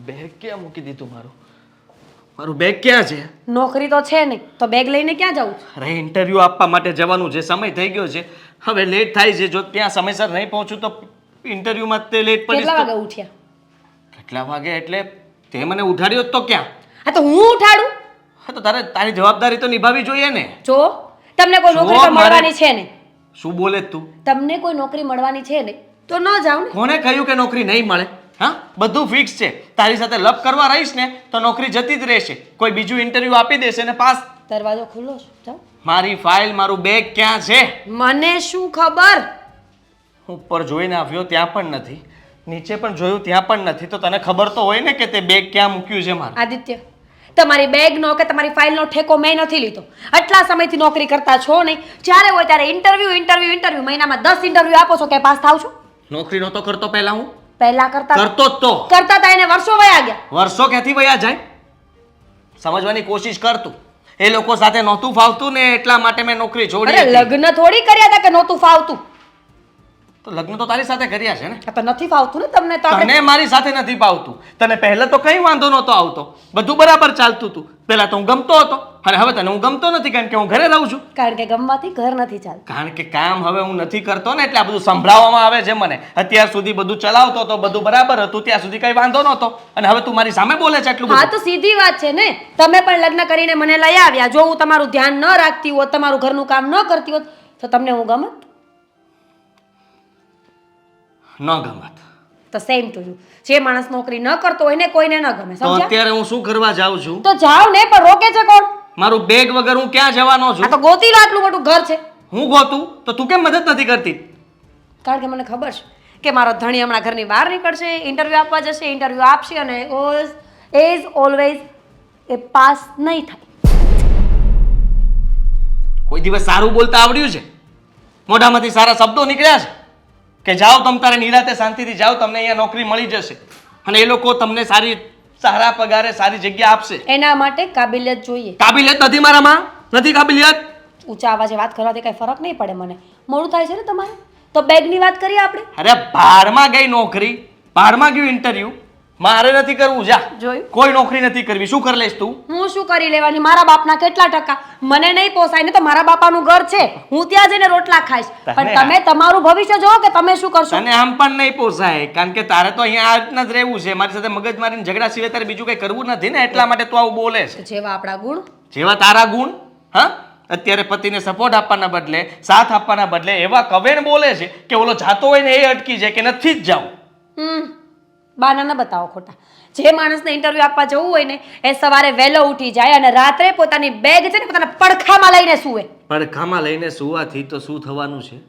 Bag ક્યાં મૂકી દીધું મારું બેગ ક્યાં છે? નોકરી તો છે નહીં તો બેગ લઈને ક્યાં જવું? અરે ઇન્ટરવ્યૂ આપવા માટે જવાનું છે, સમય થઈ ગયો છે, હવે લેટ થાય છે. જો ત્યાં સમયસર નહીં પહોંચું તો ઇન્ટરવ્યૂમાં તે લેટ પડીશ. કેટલા તો વાગે ઉઠ્યા? કેટલા વાગે એટલે તે મને ઉઠાડ્યો જ તો ક્યાં? હા તો હું ઉઠાડું? હા તો તારી જવાબદારી તો નિભાવવી જોઈએ ને. જો તમને કોઈ નોકરી તો મળવાની છે નહીં. શું બોલે તું? તમને કોઈ નોકરી મળવાની છે નહીં તો ન જાવ ને. કોને કહ્યું કે નોકરી નહીં મળે? હા, બધું ફિક્સ છે. તારી સાથે લપ કરવા રહીશ ને તો નોકરી જતી જ રહેશે. કોઈ બીજું ઇન્ટરવ્યૂ આપી દેશે ને પાસ. દરવાજો ખુલ્લો છે, જાઓ. મારી ફાઇલ, મારું બેગ ક્યાં છે? મને શું ખબર? ઉપર જોઈને આવ્યો ત્યાં પણ નથી, નીચે પણ જોયું ત્યાં પણ નથી. તો તને ખબર તો હોય ને કે તે બેગ ક્યાં મૂક્યું છે મારું. આદિત્ય, તમારી બેગનો કે તમારી ફાઇલનો ઠેકો મેં નથી લીધો. આટલા સમયથી નોકરી કરતા છો નહીં, જ્યારે હોય ત્યારે ઇન્ટરવ્યૂ મહિનામાં 10 ઇન્ટરવ્યૂ આપો છો, કે પાસ થાવ છો? નોકરી નહોતો કરતો પહેલા હું? પહેલા કરતા કરતો જ તો. કરતા હતા એને વર્ષો વયા ગયા. વર્ષો ક્યાંથી વયા જાય? સમજવાની કોશિશ કર તું. એ લોકો સાથે નહોતું ફાવતું ને એટલા માટે મેં નોકરી છોડી અરે હતી. લગ્ન થોડી કર્યા હતા કે નહોતું ફાવતું? તો લગ્ન તો તારી સાથે કર્યા છે ને. આ તો નથી ફાવતું ને તમને તો. તને મારી સાથે નથી ફાવતું. તને પહેલા તો કઈ વાંધો નહોતો આવતો, બધું બરાબર ચાલતું હતું. પહેલા તો હું ગમતો હતો અને હવે તને હું ગમતો નથી, કારણ કે હું ઘરે રહું છું. કારણ કે ગમવાથી ઘર નથી ચાલતું. કારણ કે કામ હવે હું નથી કરતો ને એટલે આ બધું સંભળાવવામાં આવે છે મને. અત્યાર સુધી બધું ચલાવતો હતો, બધું બરાબર હતું, ત્યાં સુધી કઈ વાંધો નહોતો, અને હવે તું મારી સામે બોલે છે એટલું હા બધું. તો સીધી વાત છે ને. તમે પણ લગ્ન કરીને મને લઈ આવ્યા. જો હું તમારું ધ્યાન ન રાખતી હોત, તમારું ઘરનું કામ ન કરતી હોત તો તમને હું ગમત? ન ગમત. તો સેમ ટુ યુ. જે માણસ નોકરી ન કરતો હોય ને કોઈને ન ગમે, તો સમજ્યા? અત્યારે હું શું કરવા જાઉં છું? તો જાવ ને, પણ રોકે છે કોણ? મારું બેગ વગર હું ક્યાં જવાનો આ છું? તો ગોતી લો, આટલું મોટું ઘર છે. હું ગોતું તો તું કેમ મદદ નથી કરતી? કારણ કે મને ખબર છે કે મારો ધણી હમણાં ઘરની બહાર નીકળશે, ઇન્ટરવ્યૂ આપવા જશે, ઇન્ટરવ્યૂ આપશે અને એઝ ઓલવેઝ એ પાસ નહીં થાય. કોઈ દિવસ સારું બોલતા આવડ્યું છે? મોઢામાંથી સારા શબ્દો નીકળ્યા છે કે જાઓ તમ તારે નિરાતે શાંતિથી જાઓ, તમને અહીંયા નોકરી મળી જશે અને એ લોકો તમને સારા પગારે સારી જગ્યા આપશે? એના માટે કાબિલિયત જોઈએ. કાબિલિયત નથી મારામાં, નથી કાબિલિયત. ઊંચા અવાજે વાત કરવાથી કઈ ફરક નહીં પડે. મને મોડું થાય છે ને તમારે, તો બેગની વાત કરીએ આપણે. અરે ભાડમાં ગઈ નોકરી, ભાડમાં ગયું ઇન્ટરવ્યુ, મારે નથી કરવું. જા, જોયું? કોઈ નોકરી નથી કરવી. શું કરી લઈશ તું? હું શું કરી લેવાની? મારા બાપના કેટલા ટકા? મને નહીં પોસાય ને તો મારા બાપાનું ઘર છે, હું ત્યાં જઈને રોટલા ખાઈશ. પણ તમે તમારું ભવિષ્ય જોવો કે તમે શું કરશો. તને આમ પણ નહીં પોસાય, કારણ કે તારે તો અહીંયા આ રીતના જ રહેવું છે. મારી સાથે મગજ મારીને ઝઘડા સિવાય તારે બીજું કઈ કરવું નથી ને, એટલા માટે તું આવું બોલે છે. જેવા આપણા ગુણ, જેવા તારા ગુણ. હા, અત્યારે પતિને સપોર્ટ આપવાના બદલે, સાથ આપવાના બદલે એવા કવેણ બોલે છે કે ઓલો જાતો હોય ને એ અટકી જાય કે નથી જ જાવું. બાના ન બતાવો ખોટા. જે માણસને ઇન્ટરવ્યુ આપવા જવું હોય ને એ સવારે વહેલો ઉઠી જાય અને રાત્રે પોતાની બેગ છે ને પોતાના પડખામાં લઈને સૂવે. પડખામાં લઈને સુવાથી તો શું થવાનું છે?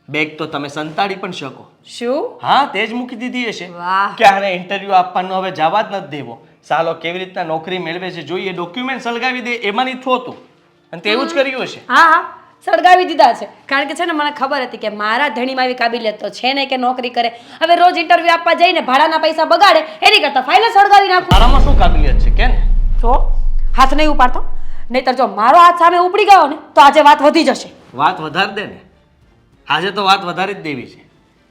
બેગ તો તમે સંતાડી પણ શકો. શું? હા, તે જ મૂકી દીધી હશે. વાહ. કે આને ઇન્ટરવ્યુ આપવાનું હવે જવા જ નથી દેવો. સાલો કેવી રીતના નોકરી મેળવે છે જોઈએ, ડોક્યુમેન્ટ સળગાવી દે એમાંની થોતું. અને તેવું જ કર્યું હશે. હા, સળગાવી દીધા છે. કારણ કે છે ને મને ખબર હતી કે મારા ધણીમાં એવી કાબિલિયત તો છે ને કે નોકરી કરે. હવે રોજ ઇન્ટરવ્યુ આપવા જઈને ભાડાના પૈસા બગાડે એની કરતા ફાઇલ સળગાવી નાખું. તારામાં શું કાબિલિયત છે કે ને? જો હાથ નહીં ઉપાડતો, નહીતર જો મારો હાથ સામે ઉપડી ગયો ને તો આજે વાત વધી જશે. વાત વધાર દે ને. આજે તો વાત વધારી જ દેવી છે,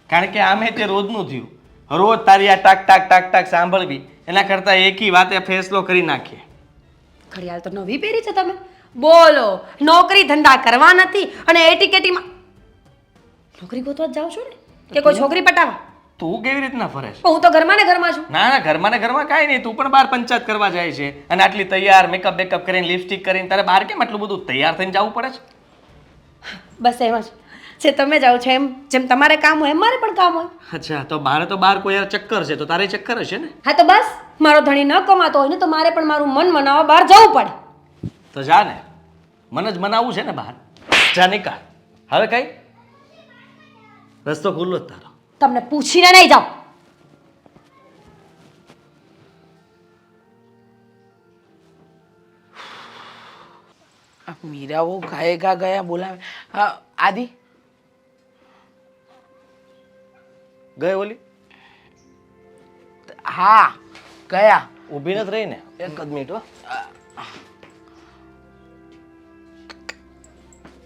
કારણ કે આમે તે રોજનું થયું. રોજ તારી આ ટાક ટાક ટાક ટાક સાંભળવી એના કરતા એકી વાતે ફેસલો કરી નાખીએ. ઘડિયાળ તો નવી પહેરી છે તમે. બોલો, નોકરી ધંધા કરવા નથી અને એટીકેટીમાં નોકરી ગોતવા જ જાવ છો ને કે કોઈ છોકરી પટાવા? તું કેવી રીતના ફરે છે? હું તો ઘરમાં ને ઘરમાં છું. ના ના, ઘરમાં ને ઘરમાં કાંઈ નહીં. તું પણ બહાર પંચાયત કરવા જાય છે અને આટલી તૈયાર મેકઅપ બેકઅપ કરીને લિપસ્ટિક કરીને તારે બહાર કેમ આટલું બધું તૈયાર થઈને જવું પડે છે? બસ એમ જ જે તમે જાઓ છો એમ જેમ તમારે કામ હોય એમ મારે પણ કામ હોય. અચ્છા, તો મારે તો બહાર કોઈ યાર ચક્કર છે તો તારે ચક્કર હશે ને? હા તો બસ, મારો ધણી ન કમાતો હોય ને તો મારે પણ મારું મન મનાવવા બહાર જવું પડે. તો જા ને, મને જ મનાવવું છે ને બહાર. જા નીકળ. હવે કઈ રસ્તો ખુલ્લો જ તારો. તમને પૂછીને નહીં જાઓ. મીરાઓ ગાયકા ગયા બોલાવે. હા આદિ ગઈ ઓલી? હા ગયા. ઊભી નથી રહી ને? એક જ મિનિટ હો.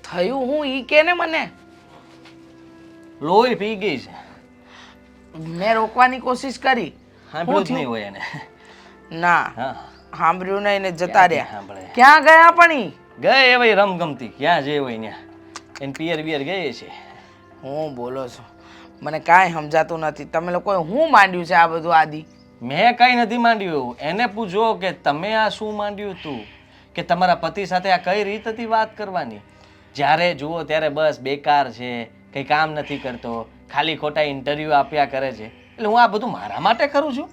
થયું હું ઈ કે ને મને. લોહી પી ગઈ છે. મેં રોકવાની કોશિશ કરી સાંભળ્યું જ નહીં હોય એને. ના હા સાંભળ્યું નહીં ને જતા રહ્યા. સાંભળે ક્યાં ગયા પણ ઈ? ગયે એ ભાઈ રમગમતી ક્યાં જે હોય ત્યાં એને પિયર બિયર ગયે છે. હું બોલો છો? મને કાંઈ સમજાતું નથી. તમે લોકોએ હું માંડ્યું છે આ બધું આદિ? મેં કંઈ નથી માંડ્યું. એને પૂછો કે તમે આ શું માંડ્યું હતું, કે તમારા પતિ સાથે આ કઈ રીત હતી વાત કરવાની. જ્યારે જુઓ ત્યારે બસ બેકાર છે, કંઈ કામ નથી કરતો, ખાલી ખોટા ઇન્ટરવ્યૂ આપ્યા કરે છે. એટલે હું આ બધું મારા માટે કરું છું?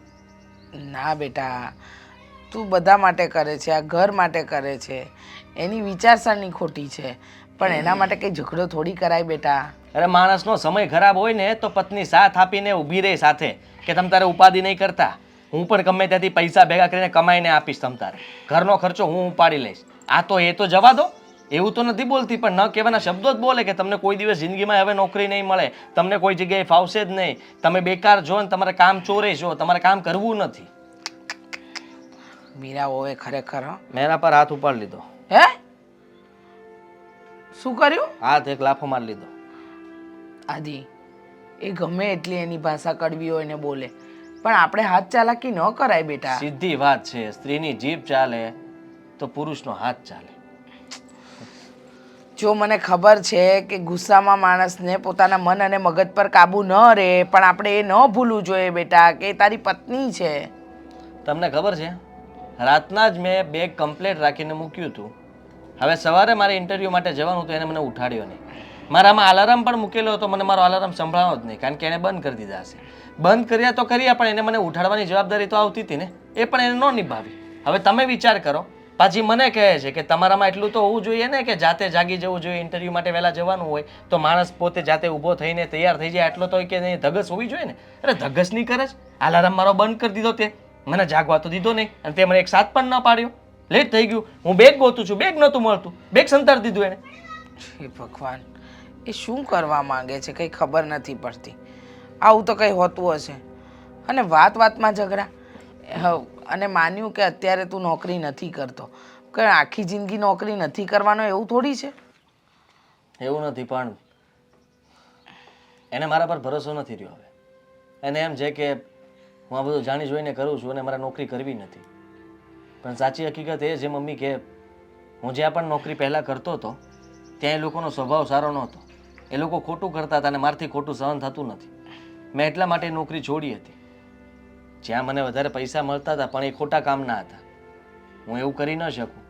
ના બેટા, તું બધા માટે કરે છે, આ ઘર માટે કરે છે. એની વિચારસરણી ખોટી છે, પણ એના માટે કંઈ ઝઘડો થોડી કરાય બેટા. અરે માણસનો સમય ખરાબ હોય ને તો પત્ની સાથ આપીને ઊભી રહે સાથે, કે તમ તારે ઉપાધિ નહીં કરતા, હું પણ ગમે ત્યાંથી પૈસા ભેગા કરીને કમાઈને આપીશ તમ તારે, ઘરનો ખર્ચો હું ઉપાડી લઈશ. આ તો એ તો જવા દો, એવું તો નથી બોલતી, પણ ન કહેવાના શબ્દો જ બોલે કે તમને કોઈ દિવસ જિંદગીમાં હવે નોકરી નહીં મળે, તમને કોઈ જગ્યાએ ફાવશે જ નહીં, તમે બેકાર છો ને તમારે કામ ચોરે છો, તમારે કામ કરવું નથી. મીરા હોવે ખરેખર. હં? મેરા પર હાથ ઉપાડી લીધો. હે શું કર્યું? હાથ એક લાફો મારી લીધો. આદિ, એ ગમે એટલી એની ભાષા કડવી હોય ને બોલે, પણ આપણે હાથ ચાલાકી ન કરાય બેટા. સીધી વાત છે, સ્ત્રીની જીભ ચાલે તો પુરુષનો હાથ ચાલે. જો મને ખબર છે કે ગુસ્સામાં માણસને પોતાના મન અને મગજ પર કાબુ ન રહે, પણ આપણે એ ન ભૂલવું જોઈએ બેટા કે એ તારી પત્ની છે. તમને ખબર છે, રાતના જ મેં બેગ કમ્પ્લેટ રાખીને મૂક્યું હતું. હવે સવારે મારે ઇન્ટરવ્યૂ માટે જવાનું હતું, એને મને ઉઠાડ્યો નહીં. મારામાં અલાર્મ પણ મૂકેલો હતો, મને મારો અલાર્મ સંભળાવો જ નહીં, કારણ કે એને બંધ કરી દીધા હશે. બંધ કર્યા તો કર્યા, પણ એને મને ઉઠાડવાની જવાબદારી તો આવતી હતી ને, એ પણ એને ન નિભાવી. હવે તમે વિચાર કરો, પાછી મને કહે છે કે તમારામાં એટલું તો હોવું જોઈએ ને કે જાતે જાગી જવું જોઈએ, ઇન્ટરવ્યૂ માટે વહેલા જવાનું હોય તો માણસ પોતે જાતે ઊભો થઈને તૈયાર થઈ જાય, એટલો તો કે નહીં ધગસ હોવી જોઈએ ને. અરે ધગસ નહીં કરે જ, અલાર્મ મારો બંધ કરી દીધો, તે મને જાગવા તો દીધો નહીં, અને તે મને એક સાથ પણ ન પાડ્યો. લેટ થઈ ગયું, હું બેગ ગોતું છું, બેગ નહોતું મળતું, બેગ સંતાડી દીધું એને. હે ભગવાન, એ શું કરવા માંગે છે કંઈ ખબર નથી પડતી. આવું તો કંઈ હોતું હશે. અને વાત વાતમાં ઝઘડા. અને માન્યું કે અત્યારે તું નોકરી નથી કરતો, કે આખી જિંદગી નોકરી નથી કરવાનો એવું થોડી છે. એવું નથી, પણ એને મારા પર ભરોસો નથી રહ્યો. હવે એને એમ છે કે હું આ બધું જાણી જોઈને કરું છું અને મારે નોકરી કરવી નથી. પણ સાચી હકીકત એ છે મમ્મી કે હું જ્યાં પણ નોકરી પહેલાં કરતો હતો ત્યાં એ લોકોનો સ્વભાવ સારો નહોતો. એ લોકો ખોટું કરતા હતા અને મારથી ખોટું સહન થતું નથી. મેં એટલા માટે નોકરી છોડી હતી. જ્યાં મને વધારે પૈસા મળતા હતા પણ એ ખોટા કામના હતા, હું એવું કરી ન શકું.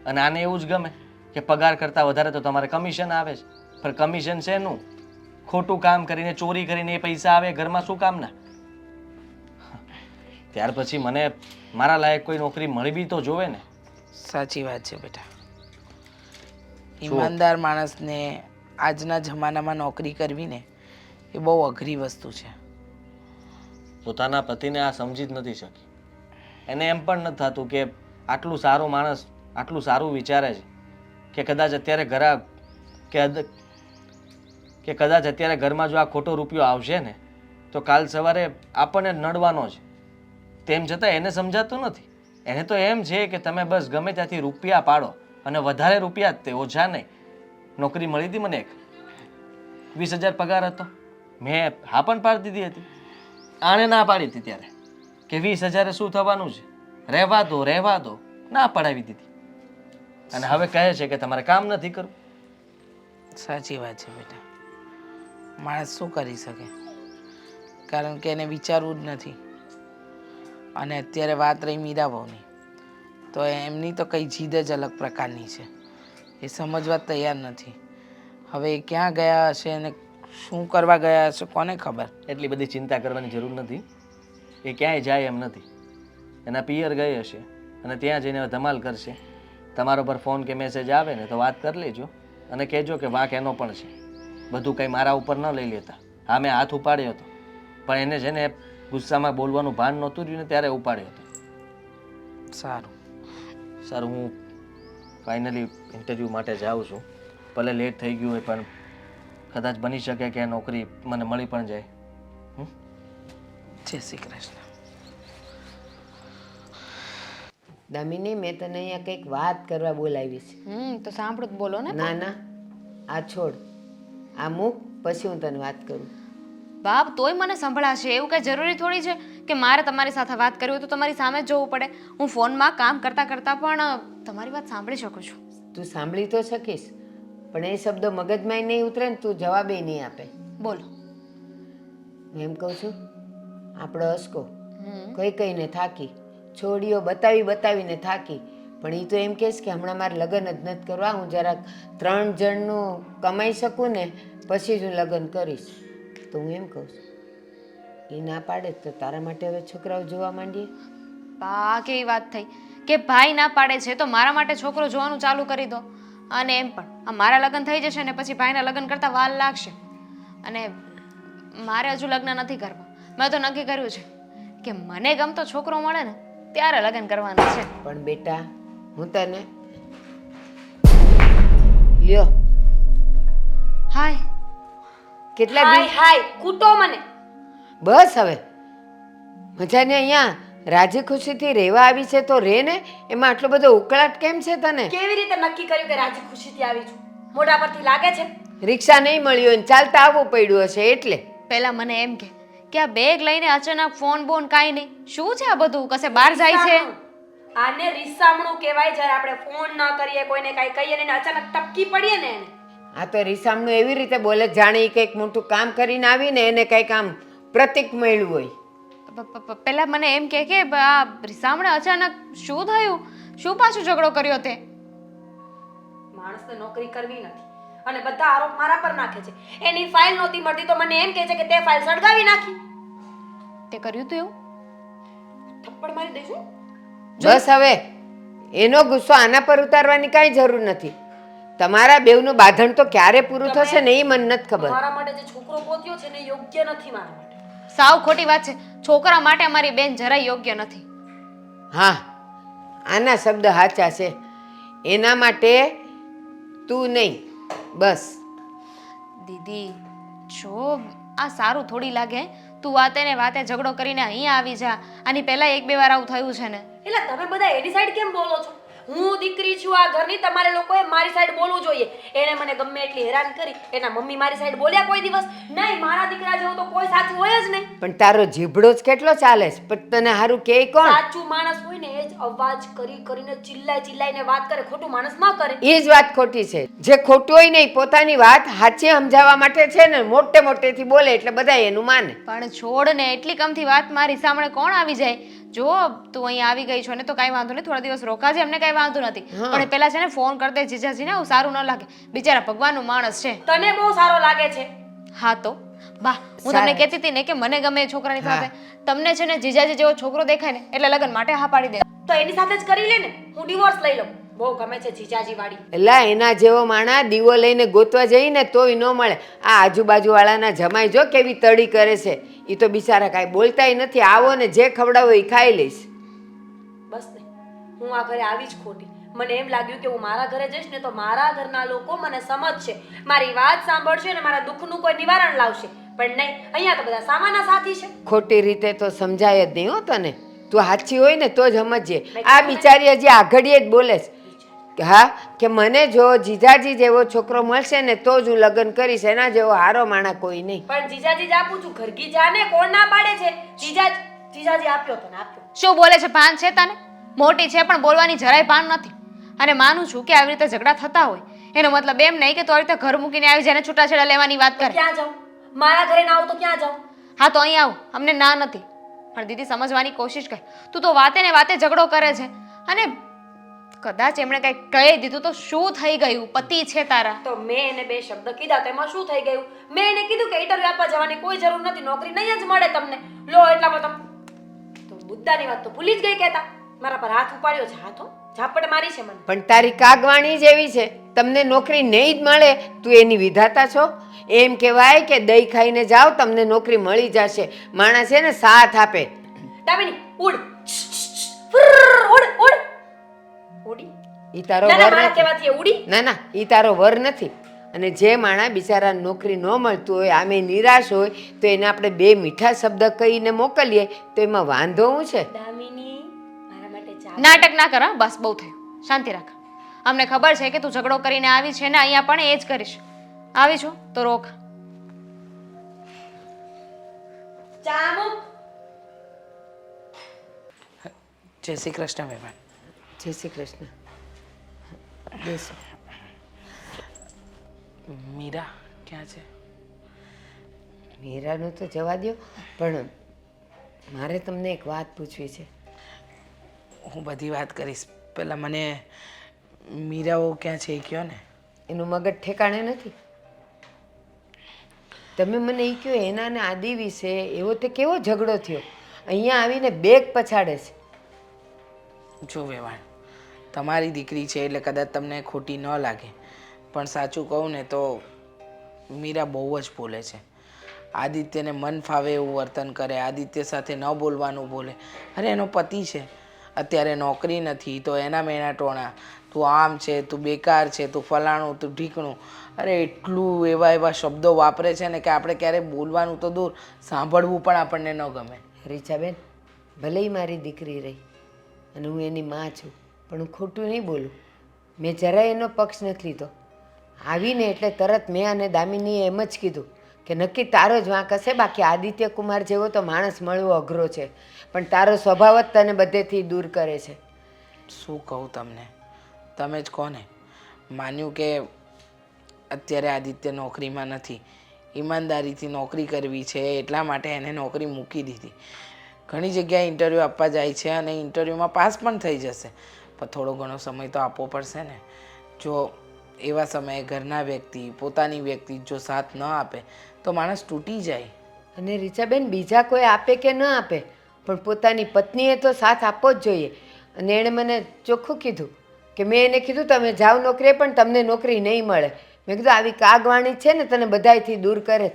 અને આને એવું જ ગમે કે પગાર કરતાં વધારે તો તમારે કમિશન આવે છે, પણ કમિશન છે એનું ખોટું કામ કરીને ચોરી કરીને એ પૈસા આવે ઘરમાં શું કામના. ત્યાર પછી મને મારા લાયક કોઈ નોકરી મળવી તો જોવે ને. સાચી વાત છે બેટા. ઈમાનદાર માણસને આજના જમાનામાં નોકરી કરવી ને એ બહુ અઘરી વસ્તુ છે. પોતાના પતિને આ સમજી જ નથી શકી. એને એમ પણ નથી થતું કે આટલું સારું માણસ આટલું સારું વિચારે છે કે કદાચ અત્યારે કે કદાચ અત્યારે ઘરમાં જો આ ખોટો રૂપિયો આવશે ને તો કાલ સવારે આપણને નડવાનો છે. તેમ છતાં એને સમજાતું નથી. એને તો એમ છે કે તમે બસ ગમે ત્યાંથી રૂપિયા પાડો, અને વધારે રૂપિયા જ તે, ઓછા નહીં. નોકરી મળી હતી મને એક 20,000 પગાર હતો, મેં હા પણ પાડી દીધી હતી. આણે ના પાડી હતી ત્યારે કે 20,000 શું થવાનું છે, રહેવા દો, ના પડાવી દીધી. અને હવે કહે છે કે તમારે કામ નથી કરવું. સાચી વાત છે બેટા. માણસ શું કરી શકે, કારણ કે એને વિચારવું જ નથી. અને અત્યારે વાત રહી મીરા બહુની, તો એમની તો કઈ જીદ જ અલગ પ્રકારની છે. એ સમજવા તૈયાર નથી. હવે એ ક્યાં ગયા હશે અને શું કરવા ગયા હશે કોને ખબર. એટલી બધી ચિંતા કરવાની જરૂર નથી. એ ક્યાંય જાય એમ નથી. એના પિયર ગઈ હશે અને ત્યાં જઈને ધમાલ કરશે. તમારો પર ફોન કે મેસેજ આવે ને તો વાત કરી લેજો અને કહેજો કે વાંક એનો પણ છે. બધું કંઈ મારા ઉપર ન લઈ લેતા. હા, મેં હાથ ઉપાડ્યો હતો, પણ એને છે ને ગુસ્સામાં બોલવાનું ભાન નહોતું રહ્યું ને ત્યારે ઉપાડ્યો હતો. સારું, હું ફાઇનલી ઇન્ટરવ્યૂ માટે જાઉં છું. ભલે લેટ થઈ ગયું હોય પણ કદાચ બની શકે કે આ નોકરી મને મળી પણ જાય. જય શ્રી કૃષ્ણ. દામિની, મેં તને અહીંયા કંઈક વાત કરવા બોલાવી છે. તો સાંભળો બોલો ને. ના, આ છોડ, આ મૂક, પછી હું તને વાત કરું. બાપ તોય મને સંભળાશે એવું કંઈ જરૂરી થોડી છે કે મારે તમારી સાથે વાત કરવી હોય તો તમારી સામે જ જોવું પડે. હું ફોનમાં કામ કરતાં કરતાં પણ તમારી વાત સાંભળી શકું છું. તું સાંભળી તો શકીશ, પણ એ શબ્દો મગજમાં નહીં ઉતરે ને તું જવાબે નહીં આપે. બોલો. હું એમ કહું છું, આપણો અસકો કઈ કઈને થાકી, છોડીઓ બતાવી બતાવીને થાકી, પણ એ તો એમ કહેશ કે હમણાં મારે લગ્ન જ નથી કરવા, હું જરાક 3 જણનું કમાઈ શકું ને પછી જ હું લગ્ન કરીશ. તો હું એમ કહું છું, એ ના પાડે તો તારા માટે હવે છોકરાઓ જોવા માંડીએ. બા કેવી વાત થઈ કે ભાઈ ના પાડે છે તો મારા માટે છોકરો જોવાનું ચાલુ કરી દો. અને એમ પણ આ મારા લગ્ન થઈ જશે ને પછી ભાઈના લગ્ન કરતાં વાર લાગશે. અને મારે હજુ લગ્ન નથી કરવા. મેં તો નક્કી કર્યું છે કે મને ગમતો છોકરો મળે ને ત્યારે લગ્ન કરવાના છે. પણ બેટા હું તને લ્યો હાય કેટલા હાય દિવસ હાય કૂટો મને. બસ હવે મજાને અહીંયા રાજી ખુશીથી રહેવા આવી છે તો રે ને, એમાં આટલો બધો ઉકળાટ કેમ છે તને? કેવી રીતે નક્કી કર્યું કે રાજી ખુશીથી આવી છું? મોઢા પરથી લાગે છે. રિક્ષા નહીં મળી હોય ને ચાલતા આવવું પડ્યું હશે એટલે. પહેલા મને એમ કે આ બેગ લઈને અચાનક ફોન બોન કાંઈ નહીં, શું છે આ બધું? કશે બહાર જાય છે? આને રીસામણું કહેવાય જ્યારે આપણે ફોન ન કરીએ, કોઈને કાંઈ કહીએ ને એને અચાનક ટપકી પડીએ ને એને. આ તો રીસામણું એવી રીતે બોલે જાણે ઈ કંઈક મોટું કામ કરીને આવીને એને કંઈક આમ પ્રતિક મળ્યું હોય. પહેલા મને એમ કે આ રીસામણે અચાનક શું થયું? શું પાછું ઝઘડો કર્યો તે? માણસને નોકરી કરવી નથી અને બધા આરોપ મારા પર નાખે છે. એની ફાઇલ નહોતી મળતી તો મને એમ કહે છે કે તે ફાઇલ સળગાવી નાખી. તે કર્યું તું એવું? થપ્પડ મારી દઈશું. બસ હવે એનો ગુસ્સો આના પર ઉતારવાની કાંઈ જરૂર નથી. તમારા બેવનું બાંધણ તો ક્યારે પૂરું થશે ને એ મને નથી ખબર. મારા માટે જે છોકરો ગોત્યો છે ને યોગ્ય નથી મારા માટે. સાવ ખોટી વાત છે. છોકરા માટે અમારી બેન જરાય યોગ્ય નથી. હા, આના શબ્દ સાચા છે. એના માટે તું નહીં, બસ. દીદી જો આ સારું થોડી લાગે. તું વાતે ને વાતે ઝઘડો કરીને અહીંયા આવી જા. આની પહેલા 1-2 વાર આવું થયું છે ને. એટલે તમે બધા એની સાઈડ કેમ બોલો છો? હું દીકરી છું આ ઘરની, તમારે લોકોએ મારી સાઈડ બોલવું જોઈએ. એને મને ગમે એટલી હેરાન કરી, એના મમ્મી મારી સાઈડ બોલ્યા કોઈ દિવસ નહીં? મારા દીકરા જેવું તો કોઈ સાચું હોય જ નહીં. પણ તારો જીભડો જ કેટલો ચાલે છે, પણ તને હારું કે કોણ? સાચું માણસ હોય ને એ જ અવાજ કરી કરીને ચિલ્લાઈને વાત કરે, ખોટું માણસ ન કરે. એ જ વાત ખોટી છે. જે ખોટું હોય ને પોતાની વાત સાચી સમજાવવા માટે છે ને મોટેથી બોલે એટલે બધા એનું માને. પણ છોડ ને એટલી કમથી વાત મારી સામે કોણ આવી જાય? જો તું અહીં આવી ગઈ છો ને તો કાંઈ વાંધો નહીં, થોડા દિવસ રોકાજે, અમને કાંઈ વાંધો નથી. પણ પેલા છે ને ફોન કરી દે જીજાજીને, આવું સારું ન લાગે. બિચારા ભગવાનનું માણસ છે. તને બહુ સારો લાગે છે. હા તો બા હું તમને કહેતી હતી ને કે મને ગમે એ છોકરાની સાથે. તમને છે ને જીજાજી જેવો છોકરો દેખાય ને એટલે લગ્ન માટે હા પાડી દે. તો એની સાથે જ કરી લે ને, હું ડિવોર્સ લઈ લઉં. બહુ ગમે છે જીજાજી વાળી. એલા એના જેવો માણા દીવો લઈને ગોતવા જઈને તોય ન મળે. આ આજુબાજુ વાળાના જમાઈ જો કેવી તડી કરે છે. એ તો બિચારા કાંઈ બોલતાય નથી. આવો ને જે ખવડાવો એ ખાઈ લઈશ. બસ ને, હું આ ઘરે આવી જ ખોટી. મને એમ લાગ્યું કે હું મારા ઘરે જઈશ ને તો મારા ઘરના લોકો મને સમજશે, મારી વાત સાંભળશે અને મારા દુઃખનું કોઈ નિવારણ લાવશે. પણ નહીં, અહીંયા તો બધા સામાના સાથી છે. ખોટી રીતે તો સમજાય જ નહીં હો તને. તું સાચી હોય ને તો જ સમજીએ. આ બિચારી હજી આઘડીએ જ બોલે છે. હા, કે મને જો જીજાજી જેવો છોકરો મળશે ને તો જ હું લગ્ન કરીશ, એના જેવો હારો માણા કોઈ નહીં. પણ જીજાજી જ આપું છું, ઘરગી જાને કોણ ના પાડે છે? જીજાજી આપ્યો તને આપ્યો. શું બોલે છે? ભાન છે તને? મોટી છે પણ બોલવાની જરાય ભાન નથી. અને માનું છું કે આવી રીતે ઝઘડા થતા હોય એનો મતલબ એમ નહીં કે તું આવી રીતે ઘર મૂકીને આવી જાય ને છૂટાછેડા લેવાની વાત કરે. ક્યાં જાઉં? મારા ઘરે ના આવું તો ક્યાં જાઉં? હા તો અહીં આવ, અમને ના નથી. પણ દીદી સમજવાની કોશિશ કર. તું તો વાતે ને વાતે ઝઘડો કરે છે અને કદાચ એમણે કંઈક કહી દીધું તો શું થઈ ગયું? પતિ છે તારા. તો મેં એને 2 શબ્દ કીધા તો એમાં શું થઈ ગયું? મેં એને કીધું કે ઇન્ટરવ્યુ આપવા જવાની કોઈ જરૂર નથી, નોકરી નહીં જ મળે તમને. લો એટલામાં તો મુદ્દાની વાત તો ભૂલી જ ગઈ કહેતા. મારા પર હાથ ઉપાડ્યો છે. હાથો ઝાપટ મારી છે મને. પણ તારી કાગવાણી જ એવી છે, તમને નોકરી નહીં જ મળે. તું એની વિધાતા છો. એમ કહેવાય કે દહીં ખાઈને જાઓ તમને નોકરી મળી જશે. માણસ છે ને સાથ આપે. દામિની ઉડ ઉડ ઉડ ઉડી. ઈ તારો ના, ના, વર મારા નથી. કહેવાથી એ ઉડી. ના ના, ઈ તારો વર નથી. અને જે માણા બિચારા નોકરી ન મળતું હોય, આમે નિરાશ હોય, તો એને આપણે 2 મીઠા શબ્દ કહીને મોકલીએ તો એમાં વાંધો શું છે? દામિની મારા માટે ચા. નાટક ના કર. બસ બહુ થયું, શાંતિ રાખ. અમને ખબર છે કે તું ઝઘડો કરીને આવી છે ને અહીંયા પણ એ જ કરીશ. આવી છો તો રોક. ચા મૂક. જય શ્રી કૃષ્ણ મહેમાન. જય શ્રી કૃષ્ણ. બેસો. મીરા ક્યાં છે? મીરાનું તો જવા દો, પણ મારે તમને એક વાત પૂછવી છે. હું બધી વાત કરીશ, પહેલાં મને મીરાઓ ક્યાં છે એ કહો ને. એનું મગજ ઠેકાણે નથી. તમે મને એ કહો, એના ને આદિ વિશે એવો તે કેવો ઝઘડો થયો? અહીંયા આવીને બેગ પછાડે છે. જો વેવાણ, તમારી દીકરી છે એટલે કદાચ તમને ખોટી ન લાગે, પણ સાચું કહું ને તો મીરા બહુ જ બોલે છે. આદિત્યને મન ફાવે એવું વર્તન કરે, આદિત્ય સાથે ન બોલવાનું બોલે. અરે એનો પતિ છે, અત્યારે નોકરી નથી તો એના મેણા ટોણા, તું આમ છે, તું બેકાર છે, તું ફલાણું, તું ઢીકણું. અરે એટલું એવા શબ્દો વાપરે છે ને કે આપણે ક્યારેય બોલવાનું તો દૂર, સાંભળવું પણ આપણને ન ગમે. રીચાબેન, ભલે મારી દીકરી રહી અને હું એની માં છું, પણ હું ખોટું નહીં બોલું. મેં જરાય એનો પક્ષ નથી લીધો. આવીને એટલે તરત મેં અને દામિનીએ એમ જ કીધું કે નક્કી તારો જ વાંક હશે, બાકી આદિત્ય કુમાર જેવો તો માણસ મળવો અઘરો છે, પણ તારો સ્વભાવ જ તને બધેથી દૂર કરે છે. શું કહું તમને, તમે જ કહો ને. માન્યું કે અત્યારે આદિત્ય નોકરીમાં નથી, ઈમાનદારીથી નોકરી કરવી છે એટલા માટે એને નોકરી મૂકી દીધી. ઘણી જગ્યાએ ઇન્ટરવ્યૂ આપવા જાય છે અને ઇન્ટરવ્યૂમાં પાસ પણ થઈ જશે, પણ થોડો ઘણો સમય તો આપવો પડશે ને. જો એવા સમયે ઘરના વ્યક્તિ, પોતાની વ્યક્તિ જો સાથ ન આપે તો માણસ તૂટી જાય. અને રીચાબેન, બીજા કોઈ આપે કે ન આપે, પણ પોતાની પત્નીએ તો સાથ આપવો જ જોઈએ. અને એણે મને ચોખ્ખું કીધું કે મેં એને કીધું તમે જાઓ નોકરીએ, પણ તમને નોકરી નહીં મળે. મેં કીધું આવી કાગવાણી છે ને તને બધાયથી દૂર કરે.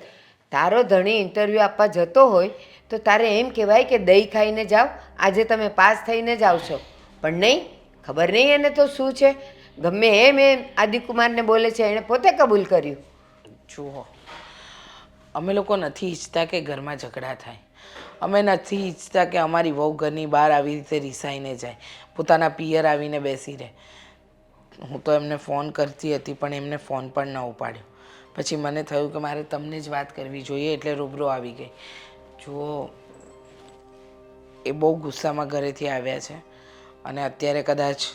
તારો ધણી ઇન્ટરવ્યૂ આપવા જતો હોય તો તારે એમ કહેવાય કે દહીં ખાઈને જાઓ, આજે તમે પાસ થઈને જ આવશો. પણ નહીં, ખબર નહીં એને તો શું છે, ગમે એમ આદિકુમારને બોલે છે. એણે પોતે કબૂલ કર્યું. જુઓ, અમે લોકો નથી ઈચ્છતા કે ઘરમાં ઝઘડા થાય. અમે નથી ઈચ્છતા કે અમારી વહુ ઘરની બહાર આવી રીતે રિસાઈને જાય, પોતાના પિયર આવીને બેસી રહે. હું તો એમને ફોન કરતી હતી પણ એમને ફોન પણ ન ઉપાડ્યો. પછી મને થયું કે મારે તમને જ વાત કરવી જોઈએ એટલે રૂબરૂ આવી ગઈ. જુઓ, એ બહુ ગુસ્સામાં ઘરેથી આવ્યા છે અને અત્યારે કદાચ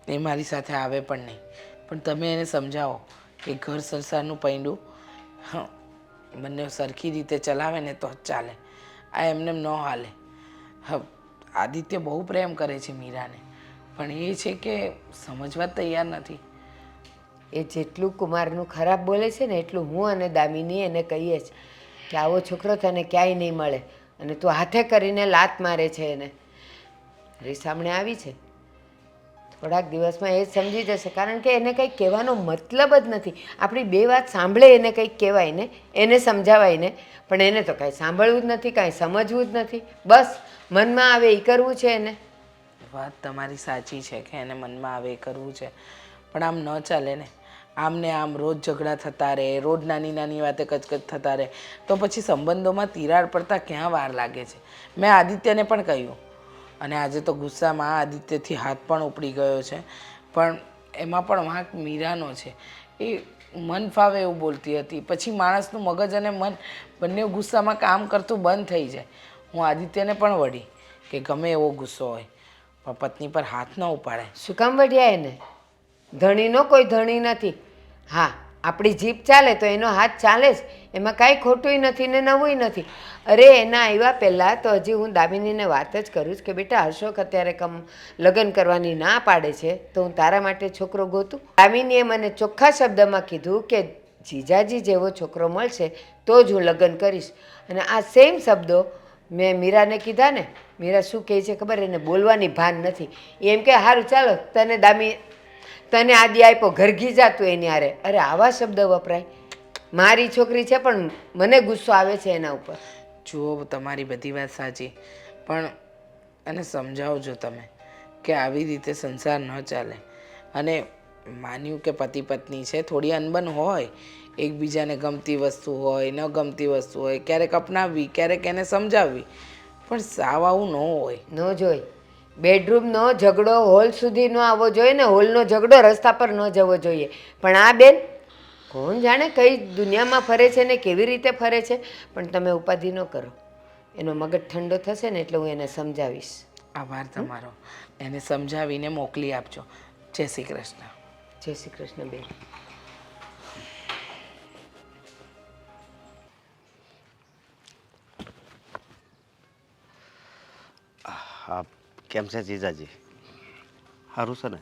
એ મારી સાથે આવે પણ નહીં. પણ તમે એને સમજાવો કે ઘર સંસારનું પૈંડું બંને સરખી રીતે ચલાવે ને તો જ ચાલે. આ એમને ન હાલે. આદિત્ય બહુ પ્રેમ કરે છે મીરાને, પણ એ છે કે સમજવા તૈયાર નથી. એ જેટલું કુમારનું ખરાબ બોલે છે ને એટલું હું અને દામિની એને કહીએ જ કે આવો છોકરો તને ક્યાંય નહીં મળે. અને તું હાથે કરીને લાત મારે છે એને. રીસામણે આવી છે, થોડાક દિવસમાં એ જ સમજી જશે, કારણ કે એને કંઈક કહેવાનો મતલબ જ નથી. આપણી બે વાત સાંભળે એને કંઈક કહેવાય ને, એને સમજાવાય ને, પણ એને તો કાંઈ સાંભળવું જ નથી, કાંઈ સમજવું જ નથી. બસ મનમાં આવે એ કરવું છે એને. વાત તમારી સાચી છે કે એને મનમાં આવે એ કરવું છે, પણ આમ ન ચાલે ને. આમ ને આમ રોજ ઝઘડા થતા રહે, રોજ નાની નાની વાતે કચકચ થતા રહે તો પછી સંબંધોમાં તિરાડ પડતા ક્યાં વાર લાગે છે. મેં આદિત્યને પણ કહ્યું અને આજે તો ગુસ્સામાં આદિત્યથી હાથ પણ ઉપડી ગયો છે, પણ એમાં પણ વાંક મીરાનો છે. એ મન ફાવે એવું બોલતી હતી, પછી માણસનું મગજ અને મન બંને ગુસ્સામાં કામ કરતું બંધ થઈ જાય. હું આદિત્યને પણ વળી કે ગમે એવો ગુસ્સો હોય પણ પત્ની પર હાથ ન ઉપાડાય. શું કામ વઢ્યા એને? ધણીનો કોઈ ધણી નથી. હા, આપણી જીભ ચાલે તો એનો હાથ ચાલે જ, એમાં કાંઈ ખોટુંય નથી ને નવુંય નથી. અરે એના આવ્યા પહેલાં તો હજી હું દામિનીને વાત જ કરું છું કે બેટા અશોક અત્યારે લગ્ન કરવાની ના પાડે છે તો હું તારા માટે છોકરો ગોતું. દામિનીએ મને ચોખ્ખા શબ્દમાં કીધું કે જીજાજી જેવો છોકરો મળશે તો જ હું લગ્ન કરીશ. અને આ સેમ શબ્દો મેં મીરાને કીધા ને. મીરા શું કહે છે ખબર? એને બોલવાની ભાન નથી. એમ કે સારું ચાલો તને આદિ આપ્યો, ઘરઘી જાતું એની હારે. અરે આવા શબ્દ વપરાય? મારી છોકરી છે પણ મને ગુસ્સો આવે છે એના ઉપર. જુઓ, તમારી બધી વાત સાચી, પણ એને સમજાવજો તમે કે આવી રીતે સંસાર ન ચાલે. અને માન્યું કે પતિ પત્ની છે, થોડી અનબન હોય, એકબીજાને ગમતી વસ્તુ હોય, ન ગમતી વસ્તુ હોય, ક્યારેક અપનાવવી, ક્યારેક એને સમજાવવી, પણ સાવ આવું ન હોય. ન જોઈ બેડરૂમનો ઝઘડો હોલ સુધી ન આવવો જોઈએ ને હોલનો ઝઘડો રસ્તા પર ન જવો જોઈએ. પણ આ બેન કોણ જાણે કઈ દુનિયામાં ફરે છે ને કેવી રીતે ફરે છે, પણ તમે ઉપાધિ ન કરો. એનો મગજ ઠંડો થશે ને એટલે હું એને સમજાવીશ. આભાર તમારો. એને સમજાવીને મોકલી આપજો. જય શ્રી કૃષ્ણ. જય શ્રી કૃષ્ણ બેન. હા, કેમ છે જીજાજી? સારું છે ને?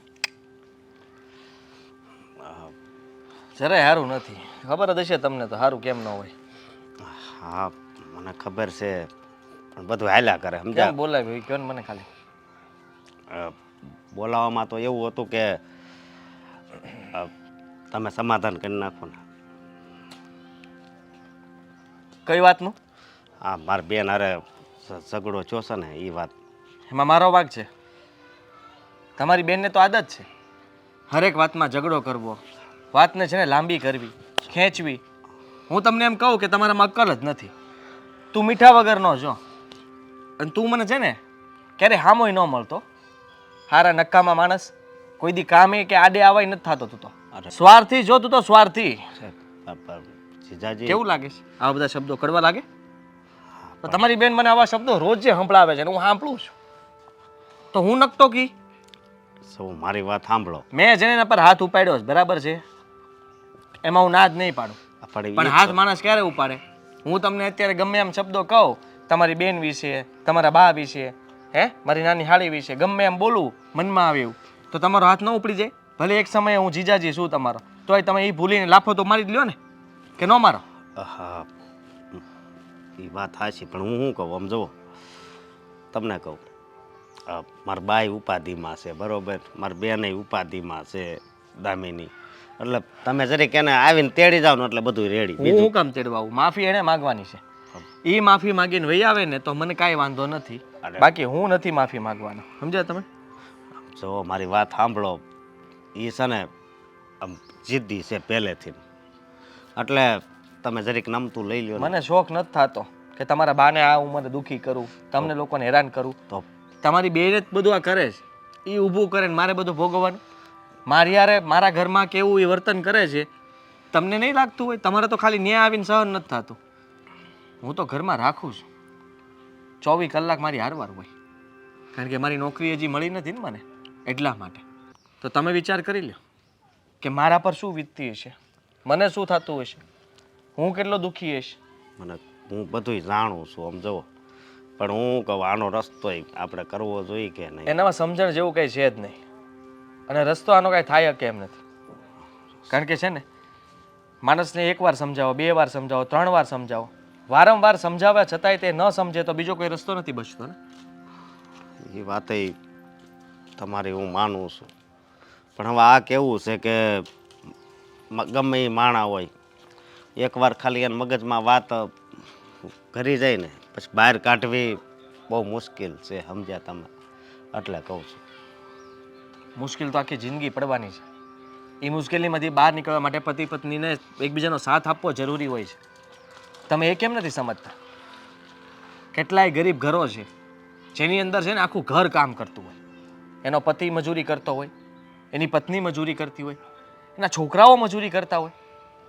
જરાય સારું નથી. ખબર જ હશે તમને તો, સારું કેમ ન હોય. હા, મને ખબર છે, પણ બધું હાલ્યા કરે સમજ્યા. કેમ બોલાવ્યું એ કહો ને મને ખાલી. બોલાવવામાં તો એવું હતું કે તમે સમાધાન કરી નાખો ને. કઈ વાતનું? હા, મારી બેન અરે ઝઘડો થયો છે ને એ વાત. એમાં મારો ભાગ છે? તમારી બેનને તો આદત છે હરેક વાતમાં ઝઘડો કરવો, વાતને છે ને લાંબી કરવી, ખેંચવી. હું તમને એમ કહું કે તમારામાં અક્કલ જ નથી. તું મીઠા વગરનો છો, અને તું મને છે ને ક્યારે હામોય ન મળતો. હારા નક્કામાં માણસ, કોઈ દી કામે કે આડે આવાય નથી થતો તું તો. સ્વાર્થી જો તું તો, સ્વાર્થી. જીજાજી કેવું લાગે છે આવા બધા શબ્દો કડવા લાગે? તો તમારી બેન મને આવા શબ્દો રોજ જે સંભળાવે છે ને હું સાંભળું છું, તો હું નકતો કી. સૌ મારી વાત સાંભળો. મેં જેને એના પર હાથ ઉપાડ્યો છે બરાબર છે, એમાં હું ના જ નહીં પાડું. પણ હાથ માણસ ક્યારે ઉપાડે? હું તમને અત્યારે ગમે એમ શબ્દો કહું તમારી બેન વિશે, તમારા બા વિશે, મારી નાની હાળી વિશે, ગમે એમ બોલું મનમાં આવે એવું, તો તમારો હાથ ન ઉપડી જાય? ભલે એક સમયે હું જીજાજી છું તમારો, તોય તમે એ ભૂલીને લાફો તો મારી જ લ્યો ને, કે ન મારો? હા, એ વાત સાચી, પણ હું શું કહું આમ જુઓ, તમને કહું, મારા બાઈ ઉપાધિમાં છે બરોબર, મારી બેન ઉપાધિમાં છે દામિની, એટલે તમે જરીક એને આવીને તેડી જાવ ને એટલે બધું રેડી. હું કામ તેડવા આવું? માફી એને માગવાની છે. એ માફી માગીને વહી આવે ને તો મને કાંઈ વાંધો નથી, બાકી હું નથી માફી માગવાનો. સમજ્યા તમે? જો મારી વાત સાંભળો, એ છે ને આમ જિદ્દી છે પહેલેથી, એટલે તમે જરીક નમતું લઈ લ્યો. મને શોખ નથી થતો કે તમારા બાને આ ઉંમરે દુઃખી કરું, તમને લોકોને હેરાન કરું. તો તમારી બેન જ બધું આ કરે છે, એ ઊભું કરે ને મારે બધું ભોગવવાનું. મારી યારે મારા ઘરમાં કેવું એ વર્તન કરે છે તમને નહીં લાગતું હોય? તમારે તો ખાલી ન્યાય આવીને સહન નથી થતું. હું તો ઘરમાં રાખું છું, 24 કલાક મારી હારવાર હોય, કારણ કે મારી નોકરી હજી મળી નથી ને મને, એટલા માટે. તો તમે વિચાર કરી લો કે મારા પર શું વીતતી હશે, મને શું થતું હશે, હું કેટલો દુઃખી હશે. હું બધું જાણું છું આમ જુઓ, પણ હું કહું આનો રસ્તો આપણે કરવો જોઈએ કે નહીં? એનામાં સમજણ જેવું કંઈ છે જ નહીં, અને રસ્તો આનો કાંઈ થાય કે એમ નથી. કારણ કે છે ને, માણસને એકવાર સમજાવો, 2 વાર સમજાવો, 3 વાર સમજાવો, વારંવાર સમજાવ્યા છતાંય તે ન સમજે તો બીજો કોઈ રસ્તો નથી બચતો ને. એ વાત તમારી હું માનું છું, પણ હવે આ કેવું છે કે ગમે એ માણા હોય, એકવાર ખાલી એને મગજમાં વાત કરી જાય ને પછી બહાર કાઢવી બહુ મુશ્કેલ છે, સમજ્યા તમે? એટલે કહું છું. મુશ્કેલ તો આખી જિંદગી પડવાની છે. એ મુશ્કેલીમાંથી બહાર નીકળવા માટે પતિ પત્નીને એકબીજાનો સાથ આપવો જરૂરી હોય છે. તમે એ કેમ નથી સમજતા? કેટલાય ગરીબ ઘરો છે જેની અંદર છે ને આખું ઘર કામ કરતું હોય, એનો પતિ મજૂરી કરતો હોય, એની પત્ની મજૂરી કરતી હોય, એના છોકરાઓ મજૂરી કરતા હોય,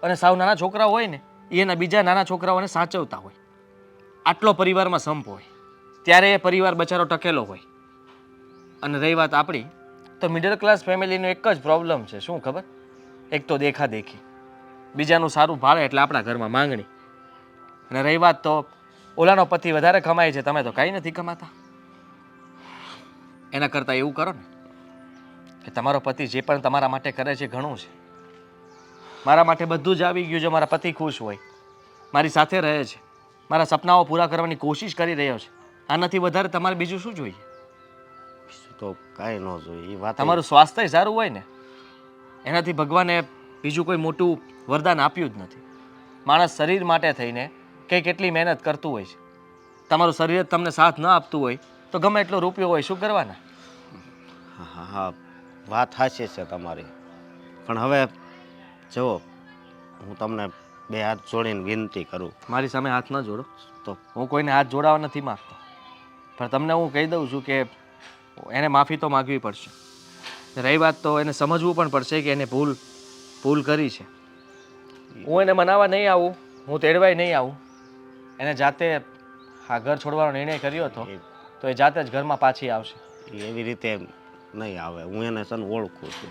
અને સાવ નાના છોકરાઓ હોય ને એ એના બીજા નાના છોકરાઓને સાચવતા હોય. આટલો પરિવારમાં સંપ હોય ત્યારે એ પરિવાર બચારો ટકેલો હોય. અને રહી વાત આપણી, તો મિડલ ક્લાસ ફેમિલીનો એક જ પ્રોબ્લેમ છે, શું ખબર? એક તો દેખાદેખી, બીજાનું સારું ભાળે એટલે આપણા ઘરમાં માંગણી. અને રહી વાત તો ઓલાનો પતિ વધારે કમાય છે, તમે તો કાંઈ નથી કમાતા. એના કરતાં એવું કરો ને કે તમારો પતિ જે પણ તમારા માટે કરે છે ઘણું છે. મારા માટે બધું જ આવી ગયું છે. મારા પતિ ખુશ હોય, મારી સાથે રહે છે, મારા સપનાઓ પૂરા કરવાની કોશિશ કરી રહ્યો છે. આનાથી વધારે તમારે બીજું શું જોઈએ? તો કાંઈ ન જોઈએ. એ વાત તમારું સ્વાસ્થ્ય સારું હોય ને એનાથી ભગવાને બીજું કોઈ મોટું વરદાન આપ્યું જ નથી. માણસ શરીર માટે થઈને કેટલી મહેનત કરતું હોય છે. તમારું શરીર જ તમને સાથ ન આપતું હોય તો ગમે એટલો રૂપિયો હોય શું કરવાના? હા હા, વાત સાચી છે તમારી, પણ હવે જુઓ, હું તમને 2 હાથ જોડીને વિનંતી કરું. મારી સામે હાથ ન જોડો. તો હું કોઈને હાથ જોડાવા નથી માગતો, પણ તમને હું કહી દઉં છું કે એને માફી તો માગવી પડશે. રહી વાત તો એને સમજવું પણ પડશે કે એને ભૂલ કરી છે. હું એને મનાવવા નહીં આવું, હું તેડવાય નહીં આવું. એને જાતે આ ઘર છોડવાનો નિર્ણય કર્યો હતો તો એ જાતે જ ઘરમાં પાછી આવશે. એ એવી રીતે નહીં આવે. હું એને સન ઓળખું છું.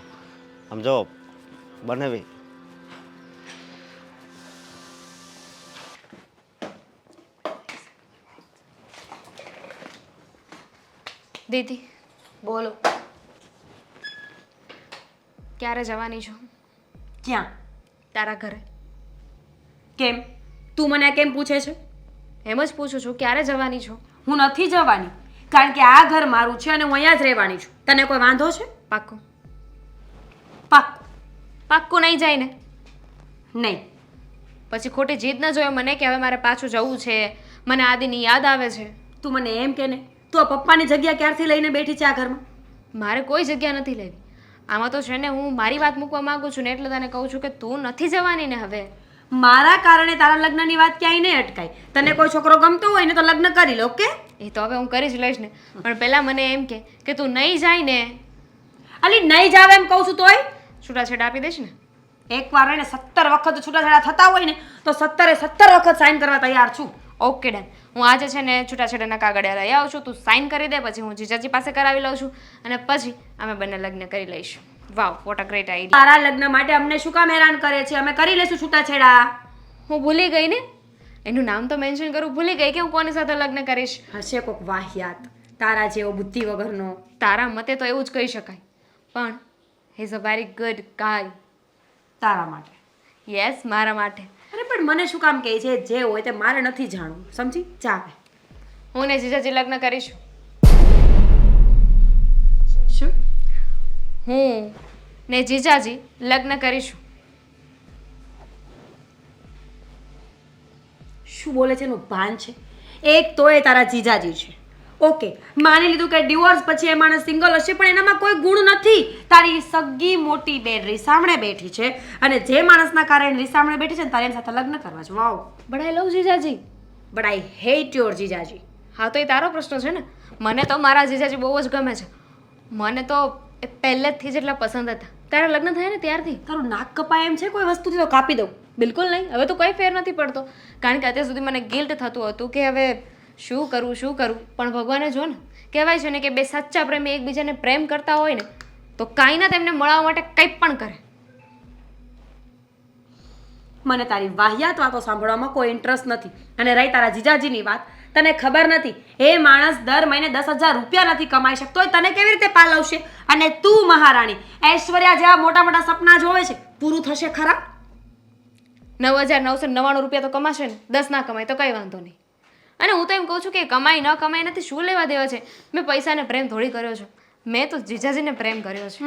સમજો બનેવી દીદી બોલો. ક્યારે જવાની છો ક્યાં? તારા ઘરે? કેમ? તું મને કેમ પૂછે છે? એમ જ પૂછું છું, ક્યારે જવાની છો? હું નથી જવાની, કારણ કે આ ઘર મારું છે અને હું અહીંયા જ રહેવાની છું. તને કોઈ વાંધો છે? પાક્કું? પાક્કું. પાક્કું નહીં જાય ને? નહીં. પછી ખોટી જીદ ન જોયો મને કે હવે મારે પાછું જવું છે, મને આદિની યાદ આવે છે. તું મને એમ કે ને, તું આ પપ્પાની જગ્યા ક્યારથી લઈને બેઠી છે આ ઘરમાં? મારે કોઈ જગ્યા નથી લેવી. આમાં તો છે ને હું મારી વાત મૂકવા માંગુ છું ને એટલે તને કહું છું કે તું નથી જવાની ને હવે. મારા કારણે તારા લગ્નની વાત ક્યાંય નહીં અટકાય. તને કોઈ છોકરો ગમતો હોય ને તો લગ્ન કરી લો, ઓકે? એ તો હવે હું કરી જ લઈશ ને, પણ પહેલા મને એમ કે તું નહીં જાય ને. અલી નહીં જાવ એમ કહું છું તોય છૂટાછેડા આપી દઈશ ને? એકવાર એને 17 વખત છૂટાછેડા થતા હોય ને તો 17 વખત સાઈન કરવા તૈયાર છું. Okay done. હું આજે છે ને છૂટાછેડાના કાગળિયા લઈ આવું છું, તું સાઈન કરી દે, પછી હું જીજાજી પાસે કરાવી લઉં છું અને પછી અમે બંને લગ્ન કરી લઈશું. વાવ, વોટ અ ગ્રેટ આઈડિયા. તારા લગ્ન માટે અમને શું કામ હેરાન કરે છે? અમે કરી લેશું છૂટાછેડા. હું ભૂલી ગઈ ને, એનું નામ તો મેન્શન કરું ભૂલી ગઈ કે હું કોની સાથે લગ્ન કરીશ. હશે કોક વાહિયાત તારા જેવો બુદ્ધિ વગરનો. તારા મતે તો એવું જ કહી શકાય, પણ he is a very good guy. તારા માટે. યસ, મારા માટે. અરે પણ મને શું કામ કહે છે? જે હોય તે મારે નથી જાણવું, સમજી? ચાલે. હું ને જીજાજી લગ્ન કરીશું. શું? હું ને જીજાજી લગ્ન કરીશું. શું બોલે છે એનું ભાન છે? એક તો એ તારા જીજાજી છે, ઓકે, માની લીધું કે ડિવોર્સ પછી એ માણસ સિંગલ હશે, પણ એનામાં કોઈ ગુણ નથી. તારી સગી મોટી બેન રીસામણે બેઠી છે અને જે માણસના કારણે રીસામણે બેઠી છે ને તારે એની સાથે લગ્ન કરવા છે. Wow. But I love jijaji. But I hate your jijaji. હા તો એ તારો પ્રશ્ન છે ને. મને તો મારા જીજાજી બહુ જ ગમે છે. મને તો એ પહેલેથી જ એટલા પસંદ હતા. તારા લગ્ન થયા ને ત્યારથી. તારું નાક કપાય એમ છે કોઈ વસ્તુથી તો કાપી દઉં. બિલકુલ નહીં. હવે તો કોઈ ફેર નથી પડતો, કારણ કે અત્યાર સુધી મને ગિલ્ટ થતું હતું કે હવે શું કરું. પણ ભગવાને જો ને, કહેવાય છે ને કે બે સાચા પ્રેમી એકબીજાને પ્રેમ કરતા હોય ને તો કાંઈ ના તેમને મળવા માટે કંઈ પણ કરે. મને તારી વાહિયાત વાતો સાંભળવામાં કોઈ ઇન્ટરેસ્ટ નથી. અને રહી તારા જીજાજીની વાત, તને ખબર નથી એ માણસ દર મહિને 10,000 રૂપિયા નથી કમાઈ શકતો હોય, તને કેવી રીતે પાલવશે? અને તું મહારાણી ઐશ્વર્યા જેવા મોટા મોટા સપના જોવે છે, પૂરું થશે ખરા? 9,999 રૂપિયા તો કમાશે ને, 10 ના કમાય તો કંઈ વાંધો નહીં. અને હું તો એમ કહું છું કે કમાઈ ન કમાઈ નથી શું લેવા દેવા છે. મેં પૈસાને પ્રેમ થોડી કર્યો છે, મેં તો જીજાજીને પ્રેમ કર્યો છે.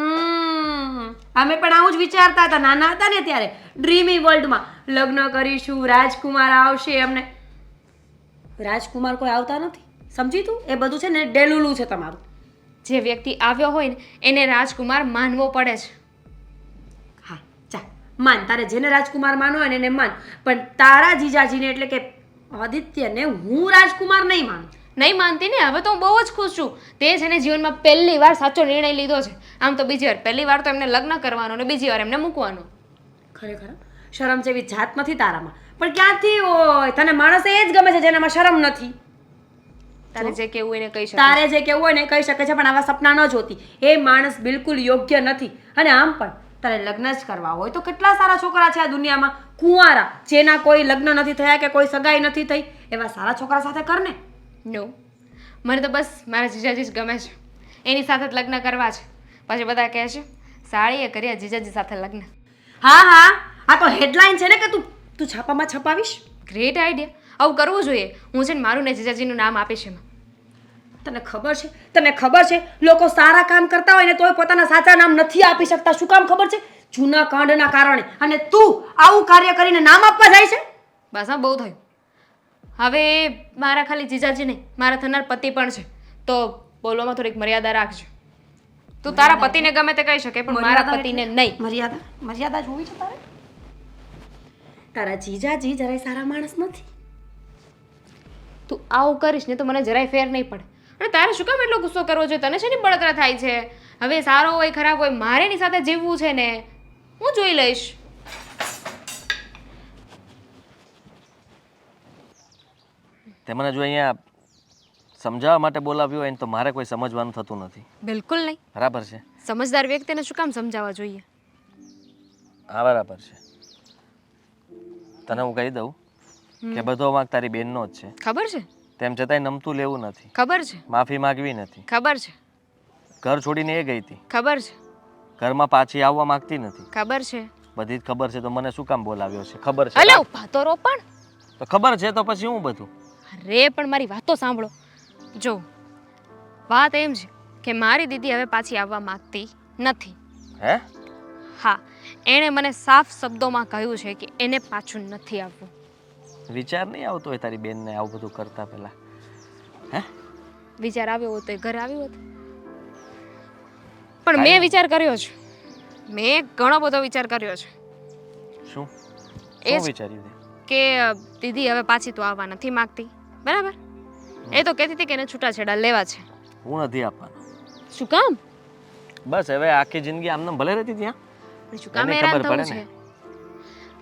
અમે પણ આવું જ વિચારતા હતા નાના હતા ને ત્યારે, ડ્રીમી વર્લ્ડમાં લગ્ન કરીશું, રાજકુમાર આવશે. અમને રાજકુમાર કોઈ આવતા નથી, સમજી તું? એ બધું છે ને ડેલુલું છે તમારું. જે વ્યક્તિ આવ્યો હોય ને એને રાજકુમાર માનવો પડે છે. હા ચાલ માન, તારે જેને રાજકુમાર માનો હોય ને એને માન, પણ તારા જીજાજીને એટલે કે આદિત્યને હું રાજકુમાર નહીં માનું. નહીં માનતી ને. હવે તો હું બહુ જ ખુશ છું. તે છે ને જીવનમાં પહેલી વાર સાચો નિર્ણય લીધો છે. આમ તો બીજી વાર, પહેલી વાર તો એમને લગ્ન કરવાનો ને બીજી વાર એમને મૂકવાનો. ખરેખર શરમ જેવી જાત નથી તારામાં. પણ ક્યાંથી હોય? તને માણસ એ જ ગમે છે જેનામાં શરમ નથી. તારે જે કેવું એને કહી શકે. તારે જે કેવું હોય ને કહી શકે છે, પણ આવા સપના ન જોતી. એ માણસ બિલકુલ યોગ્ય નથી. અને આમ પણ તારે લગ્ન જ કરવા હોય તો કેટલા સારા છોકરા છે આ દુનિયામાં, કુંવારા, જેના કોઈ લગ્ન નથી થયા કે કોઈ સગાઈ નથી થઈ, એવા સારા છોકરા સાથે કર ને. નો, મને તો બસ મારા જીજાજી જ ગમે છે, એની સાથે જ લગ્ન કરવા છે. પછી બધા કહે છે સાળીએ કર્યા જીજાજી સાથે લગ્ન. હા, આ તો હેડલાઇન છે ને કે તું છાપામાં છપાવીશ. Great idea. આવું કરવું જોઈએ. હું છે ને મારું ને જીજાજીનું નામ આપીશ એમાં. તને ખબર છે લોકો સારા કામ કરતા હોય ને તોય પોતાના સાચા નામ નથી આપી શકતા. શું કામ ખબર છે? જૂના કાંડના કારણે. અને તું આવું કાર્ય કરીને નામ આપવા જાય છે. બસ હા, બહુ થયું. હવે મારા ખાલી જીજાજી નહીં, મારા થનાર પતિ પણ છે, તો બોલવામાં થોડીક મર્યાદા રાખજો. તું તારા પતિને ગમે તે કહી શકે, પણ મારા પતિને નહીં. મર્યાદા જોવી છે તારે? તારા જીજાજી જરાય સારા માણસ નથી. તું આવું કરીશ ને તો મને જરાય ફેર નહીં પડે. અને તારે શું કામ એટલો ગુસ્સો કરવો જોઈએ? તને શેની બળતરા થાય છે? હવે સારો હોય ખરાબ હોય, મારે એની સાથે જીવવું છે ને, હું જોઈ લઈશ. તે મને જો અહીંયા સમજાવવા માટે બોલાવ્યો હોય ને તો મારે કોઈ સમજવાનું થતું નથી. બિલકુલ નહીં. બરાબર છે? સમજદાર વ્યક્તિને શું કામ સમજાવવા જોઈએ? હા બરાબર છે. તને હું કહી દઉં કે બધો વાંક તારી બેનનો જ છે. ખબર છે, તેમ છતાંય નમતું લેવું નથી, ખબર છે, માફી માગવી નથી. ખબર છે, ઘર છોડીને એ ગઈ હતી, ખબર છે, ઘરમાં પાછી આવવા માંગતી નથી. ખબર છે. બધી જ ખબર છે તો મને શું કામ બોલાવ્યો છે? ખબર છે અલે ઉભા તો રો પણ. તો ખબર છે તો પછી હું બધું. અરે પણ મારી વાતો સાંભળો. જો વાત એમ છે કે મારી દીદી હવે પાછી આવવા માંગતી નથી. હે? હા, એણે મને સાફ શબ્દોમાં કહ્યું છે કે એને પાછું નથી આવવું. વિચાર નહીં આવતો હોય તારી બેનને આવું બધું કરતા પહેલા? હે? વિચાર આવ્યો હોત તો એ ઘરે આવ્યો હોત. પણ મેં વિચાર કર્યો છે, મેં ઘણો બધો વિચાર કર્યો છે શું એ શું જ. વિચાર્યું તે? કે દીદી હવે પાછી તો આવવા નથી માંગતી, બરાબર? એ તો કહેતી હતી કે એને છૂટાછેડા લેવા છે. હું નથી આપવાનો. શું કામ? બસ હવે આખી જિંદગી આમને ભલે રહેતી ત્યાં. પણ શું કામ એને હેરાન ખબર થવું પડે છે?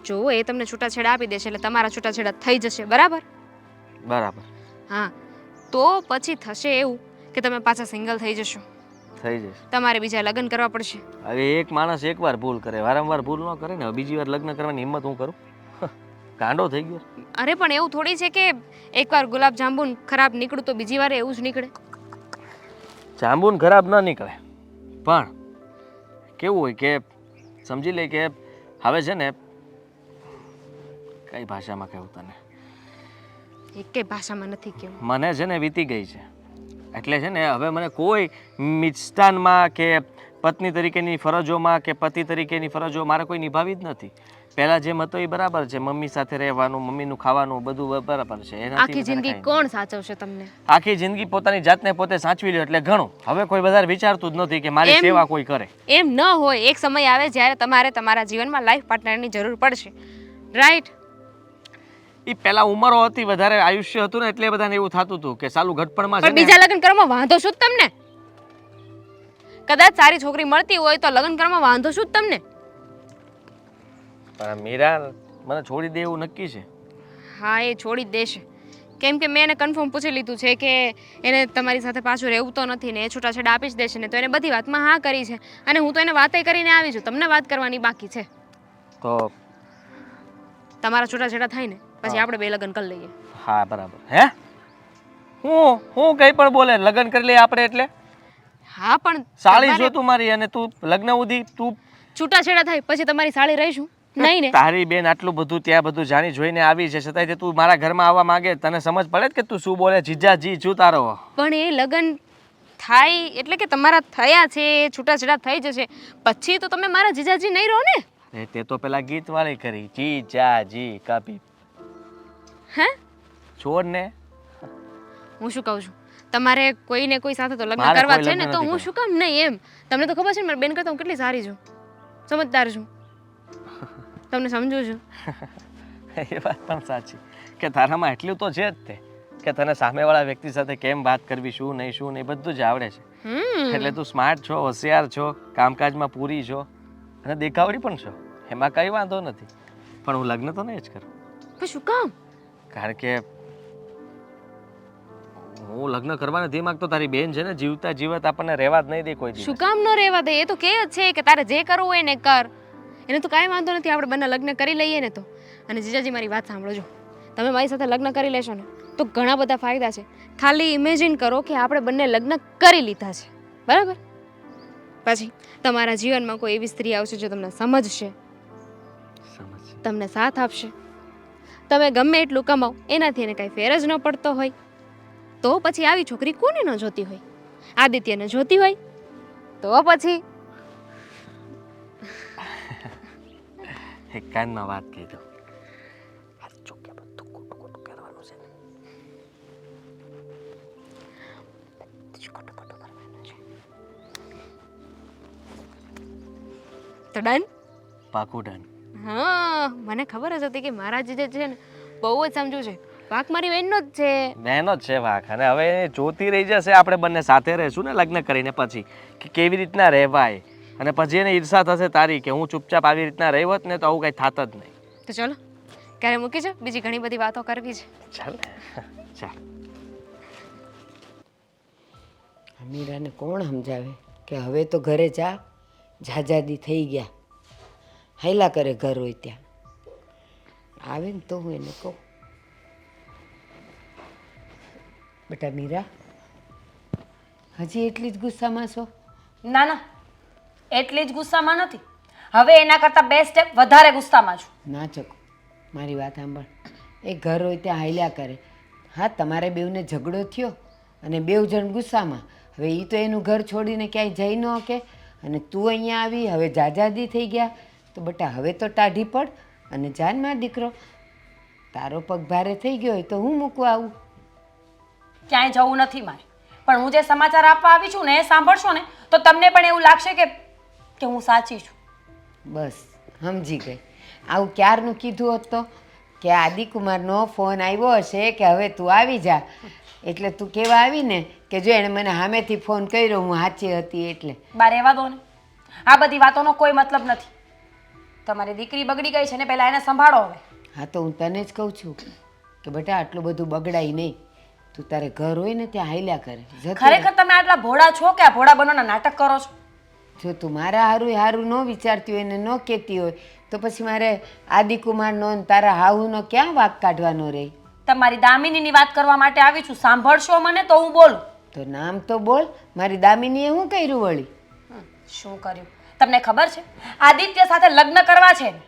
જો એ તમને છૂટાછેડા આપી દેશે એટલે તમારા છૂટાછેડા થઈ જશે, બરાબર? બરાબર હા, તો પછી થશે એવું કે તમે પાછા સિંગલ થઈ જશો. થઈ જશે. તમારે બીજા લગ્ન કરવા પડશે. હવે એક માણસ એકવાર ભૂલ કરે, વારંવાર ભૂલ ન કરે ને. હવે બીજી વાર લગ્ન કરવાની હિંમત હું કરું? ગાંડો થઈ ગયો. અરે પણ એવું થોડી છે કે એકવાર ગુલાબ જાંબુ ખરાબ નીકળું તો બીજી વાર એવું જ નીકળે. જાંબુન ખરાબ ન નીકળે, પણ કેવું હોય કે સમજી લે કે હવે છે ને, કઈ ભાષામાં કહું તને, એકેય ભાષામાં નથી કેવું. મને છે ને વીતી ગઈ છે. એટલે છે ને હવે મને કોઈ મિષ્ટાનમાં કે પત્ની તરીકેની ફરજોમાં કે પતિ તરીકેની ફરજો મારે કોઈ નિભાવી જ નથી. પહેલા જેમ હતો એ બરાબર છે, મમ્મી સાથે રહેવાનું, મમ્મીનું ખાવાનું બધું બરાબર છે. એનાથી આખી વધારે જિંદગી કાંઈ કોણ સાચવશે તમને? નહીં. આખી જિંદગી પોતાની જાતને પોતે સાચવી લ્યો એટલે ઘણું. હવે કોઈ વધારે વિચારતું જ નથી કે મારી એમ- સેવા કોઈ કરે. એમ ન હોય. એક સમય આવે જ્યારે તમારે તમારા જીવનમાં લાઈફ પાર્ટનરની જરૂર પડશે, રાઈટ? એ પહેલા ઉંમરો હતી, વધારે આયુષ્ય હતું ને એટલે બધાને એવું થતું હતું કે સાલું ઘટપણમાં છે પણ ને. બીજા લગ્ન કરવામાં વાંધો શું જ તમને? કદાચ સારી છોકરી મળતી હોય તો લગ્ન કરવામાં વાંધો શું જ તમને? પણ મીરા મને છોડી દે એવું નક્કી છે. હા, એ છોડી જ દેશે. કેમ કે મેં એને કન્ફર્મ પૂછી લીધું છે કે એને તમારી સાથે પાછું રહેવું તો નથી ને એ છૂટાછેડા આપી જ દેશે ને. તો એને બધી વાતમાં હા કરી છે અને હું તો એને વાતે કરીને આવી છું. તમને વાત કરવાની બાકી છે. તો તમારા છૂટાછેડા થાય ને પછી આપણે બે લગ્ન કરી લઈએ. હા બરાબર. હે? હું કઈ પણ બોલે લગ્ન કરી લઈએ આપણે એટલે? હા પણ સાળી તમારે જો તું મારી અને તું લગ્ન ઉધી તું છૂટાછેડા થાય પછી તમારી સાળી રહીશું નહીં ને? તારી બેન આટલું બધું ત્યાં બધું જાણી જોઈને આવી છે છતાંય તું મારા ઘરમાં આવવા માંગે, તને સમજ પડે કે તું શું બોલે? જીજાજી છું તારો. પણ એ લગ્ન થાય એટલે કે તમારા થયા છે, છૂટાછેડા થઈ જશે પછી તો તમે મારા જીજાજી નહીં રહો ને? એ તે તો પેલા ગીત વાળી કરી, જીજાજી કભી. હે? છોડ ને. હું શું કહું છું, તમારે કોઈને કોઈ સાથે તો લગ્ન મારે કરવા કોઈ છે લગ્ન ને તો નથી હું શું કામ નહીં એમ? તમને તો ખબર છે ને મારી બેન કરતા હું કેટલી સારી છું, સમજદાર છું, તમને સમજુ છું. એ વાત પણ સાચી કે તારામાં એટલું તો છે જ તે કે તને સામેવાળા વ્યક્તિ સાથે કેમ વાત કરવી, શું નહીં બધું જ આવડે છે. એટલે તું સ્માર્ટ છો, હોશિયાર છો, કામકાજમાં પૂરી છો અને દેખાવડી પણ છો. એમાં કંઈ વાંધો નથી. પણ હું લગ્ન તો નહીં જ કરું. પણ શું કામ? કારણ કે હું લગ્ન કરવા નથી માંગતો. તારી બેન છે ને જીવતા જીવત આપણને રહેવા જ નહીં દે કોઈ દિવસ. શું કામ ન રહેવા દે? એ તો કે જ છે કે તારે જે કરવું હોય ને કર, એને તો કાંઈ વાંધો નથી. આપણે બંને લગ્ન કરી લઈએ ને તો. અને જીજાજી મારી વાત સાંભળો, તમે મારી સાથે લગ્ન કરી લેશો ને તો ઘણા બધા ફાયદા છે. ખાલી ઇમેજિન કરો કે આપણે બંને લગ્ન કરી લીધા છે, બરાબર? પછી તમારા જીવનમાં કોઈ એવી સ્ત્રી આવશે જે તમને સમજશે, સમજ. તમને સાથ આપશે. તમે ગમે એટલું કમાઓ એનાથી એને કાંઈ ફેર જ ન પડતો હોય તો પછી આવી છોકરી કોને ન જોતી હોય? આદિત્યને જોતી હોય તો પછી એક કાનમાં વાત કહી દો. હાથ ચોકે બધું ખોટું ખોટું કરવાનું છે ને. બધું ખોટું ખોટું કરવાનું છે. તો ડન? પાકું ડન. હા, મને ખબર જ હતી કે મારા જીજે છે ને બહુ જ સમજુ છે. વાક મારી બહેનનો જ છે. બહેનો જ છે વાક. અને હવે એ જોતી રહી જશે આપણે બંને સાથે રહીશું ને લગ્ન કરીને પછી કે કેવી રીતના રહેવાય. અને પછી એને ઈર્ષા થશે તારી કે હું ચૂપચાપ આવી રીતના રહી હોત ને તો આવું કંઈ થાત જ નહીં. તો ચલો ક્યારે મૂકી છે, બીજી ઘણી બધી વાતો કરવી છે. ચાલ. ચાલ. મીરાને કોણ સમજાવે કે હવે તો ઘરે જા, ઝાઝાદી થઈ ગયા, હાયલા કરે ઘર હોય ત્યાં. આવે ને તો હું એને કહું, બેટા મીરા, હજી એટલી જ ગુસ્સામાં છો? ના ના, એટલી જ ગુસ્સામાં નથી. હવે એના કરતાં 2 સ્ટેપ વધારે ગુસ્સામાં છું. ના ચકો, મારી વાત સાંભળ. એ ઘર હોય ત્યાં હાલ્યા કરે. હા, તમારે બેવને ઝઘડો થયો અને બેવ જણ ગુસ્સામાં. હવે એ તો એનું ઘર છોડીને ક્યાંય જઈ ન શકે, અને તું અહીંયા આવી, હવે જાજાદી થઈ ગયા. તો બેટા હવે તો ટાઢી પડ અને જાનમાં દીકરો, તારો પગ ભારે થઈ ગયો હોય તો હું મૂકવા આવું? ક્યાંય જવું નથી મારે, પણ હું જે સમાચાર આપવા આવી છું ને એ સાંભળશો ને તો તમને પણ એવું લાગશે કે હું સાચી છું. બસ સમજી ગઈ. આવું ક્યારનું કીધું હોત તો કે આદિકુમારનો ફોન આવ્યો હશે કે હવે તું આવી જા, એટલે તું કહેવા આવી ને કે જો એણે મને સામેથી ફોન કર્યો, હું સાચી હતી એટલે. બા રહેવા દો ને, આ બધી વાતોનો કોઈ મતલબ નથી. તમારી દીકરી બગડી ગઈ છે ને, પહેલા એને સંભાળો હવે. હા તો હું તને જ કહું છું કે બેટા આટલું બધું બગડાય નહીં. તું તારે ઘર હોય ને ત્યાં હાલ્યા કરે. જતી રહે. ખરેખર તમે આટલા ભોળા છો કે આ ભોળા બનવાના નાટક કરો છો? જો તું મારા હારું ન વિચારતી હોય ને ન કહેતી હોય તો પછી મારે આદિકુમારનો ને તારા હાહુનો ક્યાં વાંક કાઢવાનો રહે? તમારી દામિનીની વાત કરવા માટે આવી છું. સાંભળશો મને તો હું બોલું. તો નામ તો બોલ. મારી દામિનીએ શું કર્યું વળી? શું કર્યું તમને ખબર છે? આદિત્ય સાથે લગ્ન કરવા છે ને.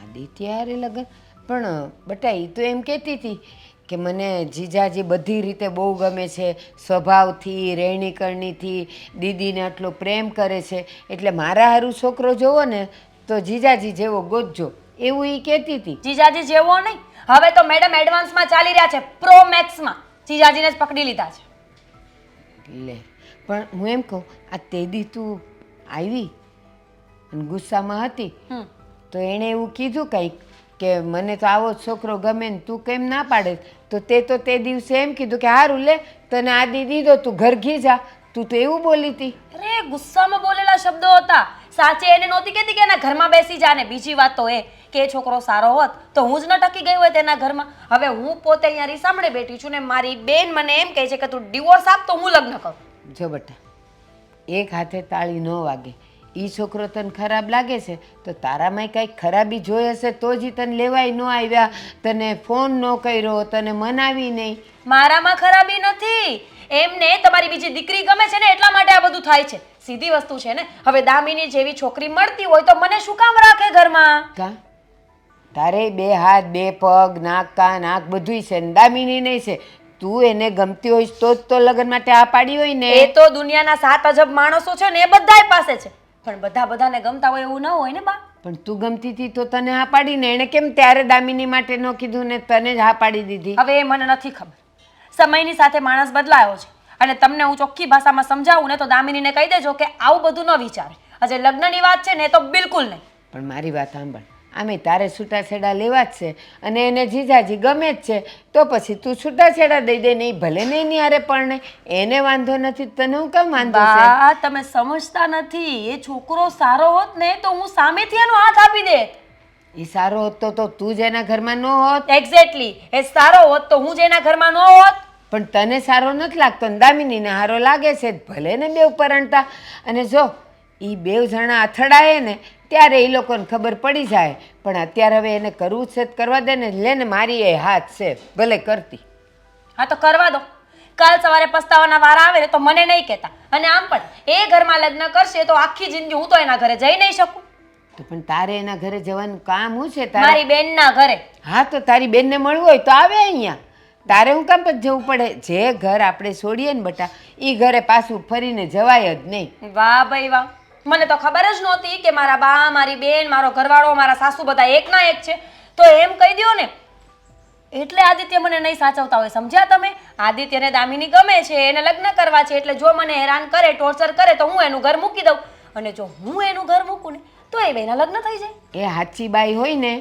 આદિત્ય હારે લગન? પણ બટા એ તો એમ કહેતી હતી કે મને જીજાજી બધી રીતે બહુ ગમે છે, સ્વભાવથી, રહેણી કરણીથી, દીદીને આટલો પ્રેમ કરે છે, એટલે મારા હારું છોકરો જોવો ને તો જીજાજી જેવો ગોતજો, એવું એ કહેતી હતી. જીજાજી જેવો નહીં, હવે તો મેડમ એડવાન્સમાં ચાલી રહ્યા છે, પ્રો મેક્સમાં. જીજાજીને જ પકડી લીધા છે. લે પણ હું એમ કહું, આ તેદી તું આવી અને ગુસ્સામાં હતી તો એણે એવું કીધું કંઈક કે મને તો આવો જ છોકરો ગમે ને તું કેમ ના પાડે? તો તે દિવસે એમ કીધું કે હારું લે તને આદિ દીધો, તું ઘર ઘી જા. તું તો એવું બોલી હતી. અરે ગુસ્સામાં બોલેલા શબ્દો હતા. સાચે એને નહોતી કહેતી કે એના ઘરમાં બેસી જા. ને બીજી વાત તો એ કે એ છોકરો સારો હોત તો હું જ ન ટકી ગઈ હોત એના ઘરમાં. હવે હું પોતે અહીંયા રીસામણે બેઠી છું ને મારી બેન મને એમ કહે છે કે તું ડિવોર્સ આપ તો હું લગ્ન કરું. જો બેટા, એક હાથે તાળી ન વાગે. એ છોકરો તને ખરાબ લાગે છે તો તારામાં કંઈક ખરાબી જોઈ હશે તો જ તને લેવાય ન આવ્યા, તને ફોન ન કર્યો, તને મનાવી નહીં. મારામાં ખરાબી નથી. એમને તમારી બીજી દીકરી ગમે છે ને એટલા માટે આ બધું થાય છે. સીધી વસ્તુ છે ને. હવે દામિની જેવી છોકરી મળતી હોય તો મને શું કામ રાખે ઘરમાં? કા તારે 2 હાથ 2 પગ, નાક કાન આંખ બધુંય છે ને દામિની નહીં છે. તું એને ગમતી હોઈશ તો જ તો લગ્ન માટે આ પાડી હોય ને. એ તો દુનિયાના 7 અજબ માણસો છે ને એ બધાય પાસે છે, પણ બધાને ગમતા હોય એવું ન હોય ને બા. પણ તું ગમતી હતી તો તને હા પાડીને એણે કેમ ત્યારે દામિની માટે ન કીધું ને તને જ હા પાડી દીધી? હવે એ મને નથી ખબર. સમયની સાથે માણસ બદલાયો છે અને તમને હું ચોખ્ખી ભાષામાં સમજાવું ને તો દામિનીને કહી દેજો કે આવું બધું ન વિચારે. આજે લગ્નની વાત છે ને તો બિલકુલ નહીં. પણ મારી વાત સાંભળ, આમે તારે છૂટાછેડા લેવા જ છે અને એને જીજાજી ગમે જ છે તો પછી તું છૂટાછેડા દઈ દે. નહીં ભલે નહીં ની હારે પણ એને વાંધો નથી, તને હું કેમ વાંધો છે? બા તમે સમજતા નથી. એ છોકરો સારો હોત ને તો હું સામેથી એનો હાથ આપી દે. એ સારો હોત તો તું જ એના ઘરમાં ન હોત. એક્ઝેક્ટલી. એ સારો હોત તો હું જ એના ઘરમાં ન હોત. પણ તને સારો નથી લાગતો ને દામિનીને સારો લાગે છે, ભલે ને બેવ પરણતા. અને જો એ બેવ જણા અથડાય ને ત્યારે એ લોકોને ખબર પડી જાય, પણ અત્યારે હવે એને કરવું છે તો કરવા દે ને. લે ને મારી એ હાથ છે, ભલે કરતી. હા તો કરવા દો. કાલ સવારે પસ્તાવાના વાર આવે ને તો મને નહીં કહેતા. અને આમ પણ એ ઘરમાં લગ્ન કરશે તો આખી જિંદગી હું તો એના ઘરે જઈ નહીં શકું. તો પણ તારે એના ઘરે જવાનું કામ શું છે મારી બેનના ઘરે. હા તો તારી બેનને મળવું હોય તો આવે અહીંયા. તારે હું કામ પછી જવું પડે? જે ઘર આપણે છોડીએ ને બટા એ ઘરે પાછું ફરીને જવાય જ નહીં. વાહ ભાઈ વાહ. મને તો ખબર જ નહોતી કે મારા બા, મારી બેન, મારો ઘરવાળો, મારા સાસુ બધા એકના એક છે. તો એમ કહી દો ને. એટલે આદિત્ય મને નહીં સાચવતા હોય, સમજ્યા તમે? આદિત્યને દામિની ગમે છે, એને લગ્ન કરવા છે, એટલે જો મને હેરાન કરે, ટોર્ચર કરે તો હું એનું ઘર મૂકી દઉં. અને જો હું એનું ઘર મૂકું ને તો એ બેના લગ્ન થઈ જાય. એ હાચી બાઈ હોય ને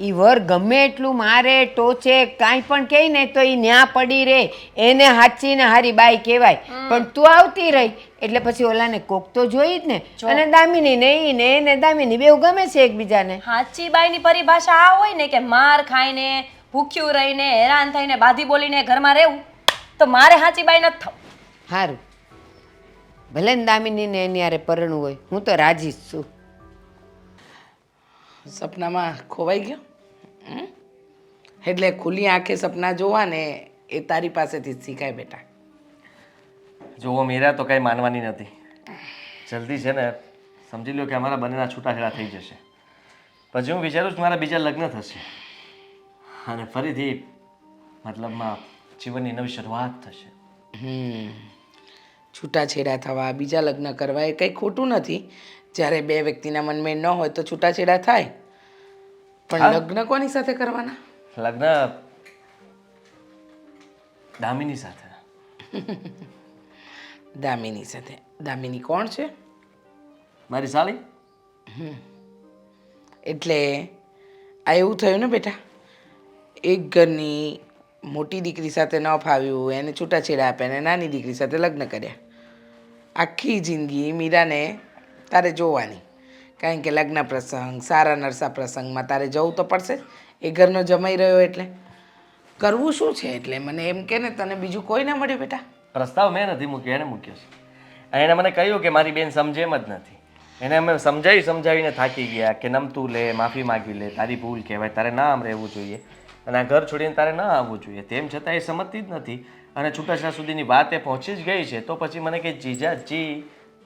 એ વર ગમે એટલું મારે ટોચે કાંઈ પણ કહે ને તો એ ન્યા પડી રહે, એને હાચી ને હારી બાઈ કહેવાય. પણ તું આવતી રહી એટલે પછી ઓલાને કોક તો જોઈ જ ને. અને દામિની ને એને દામિની બેવ ગમે છે એકબીજાને. હાચી બાઈની પરિભાષા આ હોય ને કે માર ખાઈને ભૂખ્યું રહીને હેરાન થઈને બાધી બોલીને ઘરમાં રહેવું તો મારે સાચી બાઈ નથી થવું. સારું, ભલે ને દામિનીને એની હારે પરણવું હોય, હું તો રાજી જ છું. સપનામાં ખોવાઈ ગયો હમ? એટલે ખુલ્લી આંખે સપના જોવા ને એ તારી પાસેથી જ શીખાય બેટા. જુઓ મીરા, તો કંઈ માનવાની નથી. જલ્દી છે ને સમજી લો કે અમારા બંનેના છૂટાછેડા થઈ જશે. પછી હું વિચારું છું મારા બીજા લગ્ન થશે અને ફરીથી મતલબમાં જીવનની નવી શરૂઆત થશે. છૂટાછેડા થવા, બીજા લગ્ન કરવા એ કંઈ ખોટું નથી. જ્યારે બે વ્યક્તિના મનમાં ન હોય તો છૂટાછેડા થાય. પણ લગ્ન કોની સાથે કરવાના? લગ્ન દામિની સાથે. દામિની સાથે. દામિની કોણ છે? મારી સાળી. એટલે આ એવું થયું ને બેટા, એક ઘરની મોટી દીકરી સાથે ન ફાવ્યું, એને છૂટાછેડા આપ્યા ને નાની દીકરી સાથે લગ્ન કર્યા. આખી જિંદગી મીરાને તારે જોવાની, કારણ કે લગ્ન પ્રસંગ, સારા નરસા પ્રસંગમાં તારે જવું તો પડશે જ. એ ઘરનો જમાઈ રહ્યો એટલે કરવું શું છે? એટલે મને એમ કે ને તને બીજું કોઈ ના મળ્યું બેટા? પ્રસ્તાવ મેં નથી મૂક્યો, એને મૂક્યો છે. અને એણે મને કહ્યું કે મારી બેન સમજે એમ જ નથી. એને અમે સમજાવીને થાકી ગયા કે નમતું લે, માફી માગી લે, તારી ભૂલ કહેવાય, તારે ના આમ રહેવું જોઈએ અને આ ઘર છોડીને તારે ના આવવું જોઈએ. તેમ છતાં એ સમજતી જ નથી અને છૂટાછેડા સુધીની વાત એ પહોંચી જ ગઈ છે. તો પછી મને કે જીજાજી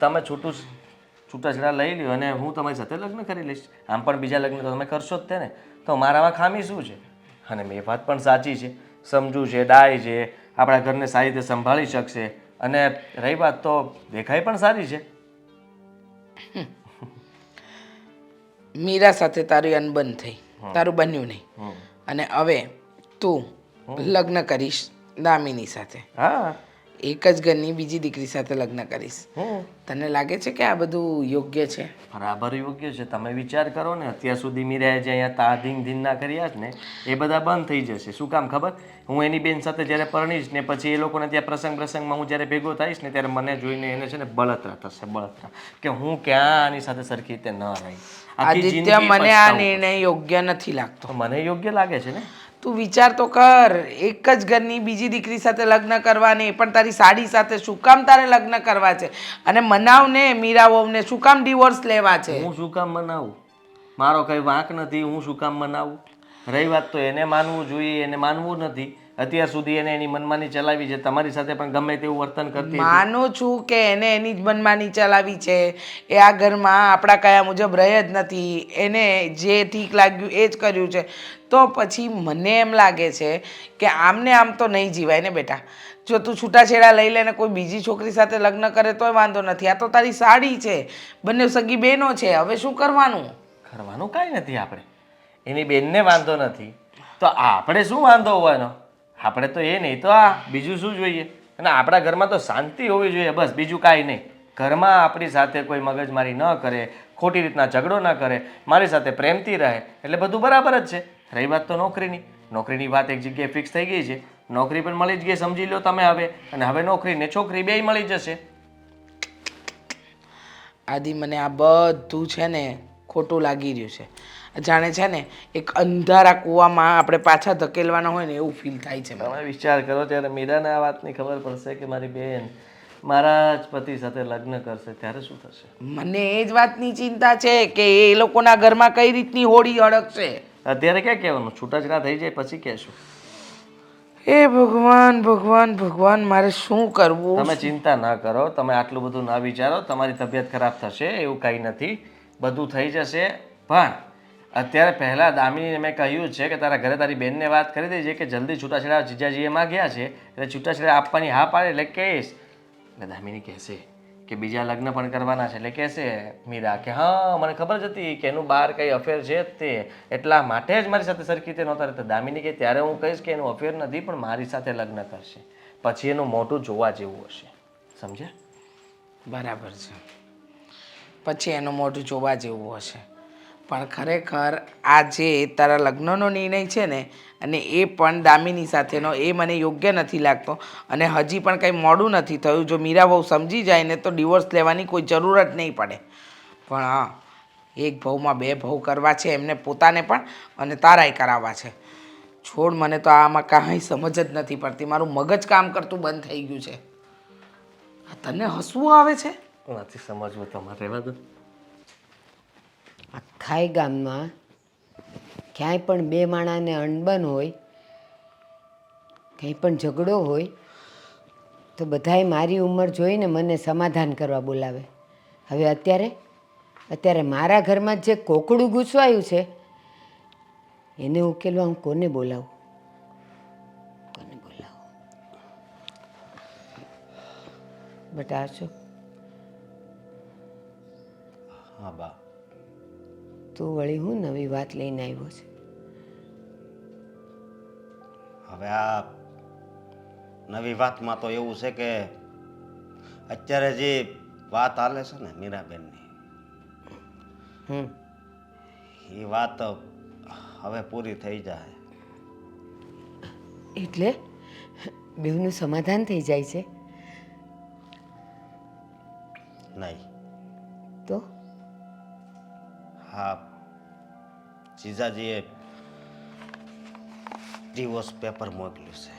તમે છૂટાછેડા લઈ લ્યો અને હું તમારી સાથે લગ્ન કરી લઈશ. આમ પણ બીજા લગ્ન તો તમે કરશો જ તે ને, તો મારામાં ખામી શું છે? અને મેં વાત પણ સાચી છે, સમજુ છે, ડાય છે, આપણા ઘરને સારી રીતે સંભાળી શકશે અને રહી વાત તો દેખાય પણ સારી છે. મીરા સાથે તારી અનબન થઈ, તારું બન્યું નહીં અને હવે તું લગ્ન કરીશ દામિની સાથે. હા, એક જ ઘરની બીજી દીકરી સાથે લગ્ન કરીશ. તને લાગે છે કે આ બધું યોગ્ય છે? બરાબર યોગ્ય છે. તમે વિચાર કરો ને, અત્યાર સુધી મીરાએ જે અહીંયા તાધીન ધીનના કર્યા છે ને એ બધા બંધ થઈ જશે. શું કામ ખબર? હું એની બેન સાથે જ્યારે પરણીશ ને પછી એ લોકોને ત્યાં પ્રસંગમાં હું જ્યારે ભેગો થઈશ ને ત્યારે મને જોઈને એને છે ને બળતરા થશે, બળતરા કે હું ક્યાં આની સાથે સરખી રીતે ન રહી. આદિત્ય, મને આ નિર્ણય યોગ્ય નથી લાગતો. મને યોગ્ય લાગે છે ને. તું વિચાર તો કર, એક જ ઘરની બીજી દીકરી સાથે લગ્ન કરવાની, પણ તારી સાડી સાથે શું કામ તારે લગ્ન કરવા છે? અને મનાવને મીરા વહુને શું કામ ડિવોર્સ લેવા છે? હું શું કામ મનાવું? મારો કઈ વાંક નથી, હું શું કામ મનાવું? રહી વાત તો એને માનવું જોઈએ, એને માનવું નથી. અત્યાર સુધી એને એની મનમાની ચલાવી છે, તમારી સાથે પણ ગમે તેવું વર્તન કરતી હતી. માનું છું કે એને એની જ મનમાની ચલાવી છે. એ આ ઘરમાં આપણા કયા મુજબ રહે જ નથી, એને જે ઠીક લાગ્યું એ જ કર્યું છે. તો પછી મને એમ લાગે છે કે આમને આમ તો નહીં જીવાય ને બેટા. જો તું છૂટાછેડા લઈ લે ને કોઈ બીજી છોકરી સાથે લગ્ન કરે તોય વાંધો નથી. આ તો તારી સાડી છે, બંને સગી બહેનો છે, હવે શું કરવાનું? કરવાનું કાંઈ નથી. આપણે એની બેનને વાંધો નથી તો આપણે શું વાંધો હોવાનો? આપણે તો એ નહીં તો આ બીજું શું જોઈએ? અને આપણા ઘરમાં તો શાંતિ હોવી જોઈએ, બસ, બીજું કાંઈ નહીં. ઘરમાં આપણી સાથે કોઈ મગજમારી ન કરે, ખોટી રીતના ઝઘડો ન કરે, મારી સાથે પ્રેમથી રહે, એટલે બધું બરાબર જ છે. રહી વાત તો નોકરીની વાત એક જગ્યાએ ફિક્સ થઈ ગઈ છે. નોકરી પણ મળી જ ગઈ, સમજી લો તમે હવે. અને હવે નોકરી ને છોકરી બેય મળી જશે. આદિ, મને આ બધું છે ને ખોટું લાગી રહ્યું છે. જાણે છે ને એક અંધારા કૂવામાં આપણે પાછા ધકેલવાના હોય ને એવું ફીલ થાય છે. તમે વિચાર કરો ત્યારે મીરાને આ વાતની ખબર પડશે કે મારી બેન મારા જ પતિ સાથે લગ્ન કરશે, ત્યારે શું થશે? મને એ જ વાતની ચિંતા છે કે એ લોકોના ઘરમાં કઈ રીતની હોળી અડકશે. અત્યારે ક્યાં કહેવાનું? છૂટાછેડા થઈ જાય પછી કહેશું. હે ભગવાન, ભગવાન, ભગવાન, મારે શું કરવું? તમે ચિંતા ના કરો, તમે આટલું બધું ના વિચારો. તમારી તબિયત ખરાબ થશે એવું કંઈ નથી, બધું થઈ જશે. પણ અત્યારે પહેલાં દામિનીને મેં કહ્યું છે કે તારા ઘરે તારી બેનને વાત કરી દેજે કે જલ્દી છૂટાછેડા જીજાજીએ માગ્યા છે એટલે છૂટાછેડા આપવાની હા પાડે એટલે કહીશ. એટલે દામિની કહેશે કે બીજા લગ્ન પણ કરવાના છે. એટલે કહેશે મીરા કે હા, મને ખબર જ હતી કે એનું બહાર કંઈ અફેર છે જ તે, એટલા માટે જ મારી સાથે સરખી રીતે નહોતા રહેતા. દામિની કે ત્યારે હું કહીશ કે એનું અફેર નથી પણ મારી સાથે લગ્ન કરશે, પછી એનું મોઢું જોવા જેવું હશે. સમજ્યા? બરાબર છે, પછી એનું મોઢું જોવા જેવું હશે. પણ ખરેખર આ જે તારા લગ્નનો નિર્ણય છે ને, અને એ પણ દામિની સાથેનો, એ મને યોગ્ય નથી લાગતો. અને હજી પણ કંઈ મોડું નથી થયું. જો મીરા બહુ સમજી જાય ને તો ડિવોર્સ લેવાની કોઈ જરૂર જ નહીં પડે. પણ હા, એક ભવમાં બે ભવ કરવા છે એમને, પોતાને પણ અને તારાય કરાવવા છે. છોડ, મને તો આમાં કાંઈ સમજ જ નથી પડતી. મારું મગજ કામ કરતું બંધ થઈ ગયું છે. આ તને હસવું આવે છે? નથી સમજવું તમારે, રહેવા દો. આખાય ગામમાં ક્યાંય પણ બે માણાને અણબન હોય, કંઈ પણ ઝઘડો હોય તો બધાય મારી ઉંમર જોઈને મને સમાધાન કરવા બોલાવે. હવે અત્યારે મારા ઘરમાં જે કોકડું ગૂંચવાયું છે એને ઉકેલવા હું કોને બોલાવું? બટા અશોક, હા બા. તું વળી હું નવી વાત લઈને આવ્યો છે? હવે આ નવી વાતમાં તો એવું છે કે અત્યારે જે વાત હાલે છે ને મીરાબેનની, એ વાત હવે પૂરી થઈ જાય. એટલે બેવનું સમાધાન થઈ જાય છે? નહીં. તો હા, જીજાજીએ ડિવોર્સ પેપર મોકલ્યું છે.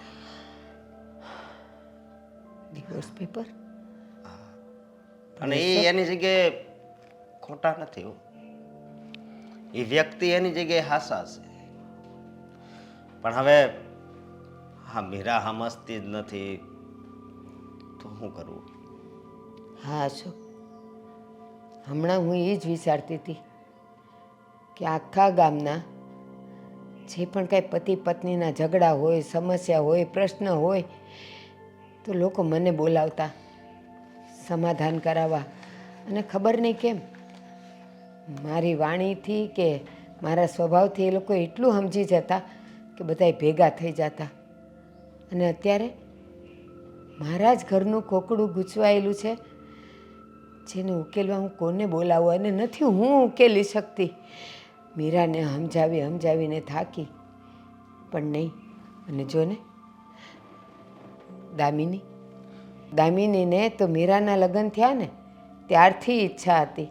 Divorce paper? અને એ એની જગ્યાએ ખોટા નથી હો. એ વ્યક્તિ એની જગ્યાએ હાસા છે. પણ હવે હા, મીરા સમજતી જ નથી તો શું કરવું? હા અશોક, હમણાં હું એ જ વિચારતી હતી કે આખા ગામના જે પણ કાંઈ પતિ પત્નીના ઝઘડા હોય, સમસ્યા હોય, પ્રશ્ન હોય તો લોકો મને બોલાવતા સમાધાન કરાવવા. અને ખબર નહીં કેમ મારી વાણીથી કે મારા સ્વભાવથી એ લોકો એટલું સમજી જતા કે બધાય ભેગા થઈ જતા. અને અત્યારે મારા જ ઘરનું કોકડું ગૂંચવાયેલું છે જેને ઉકેલવા હું કોને બોલાવું? અને નથી હું ઉકેલી શકતી. મીરાને સમજાવીને થાકી, પણ નહીં. અને જો ને દામિનીને તો મીરાના લગ્ન થયા ને ત્યારથી ઈચ્છા હતી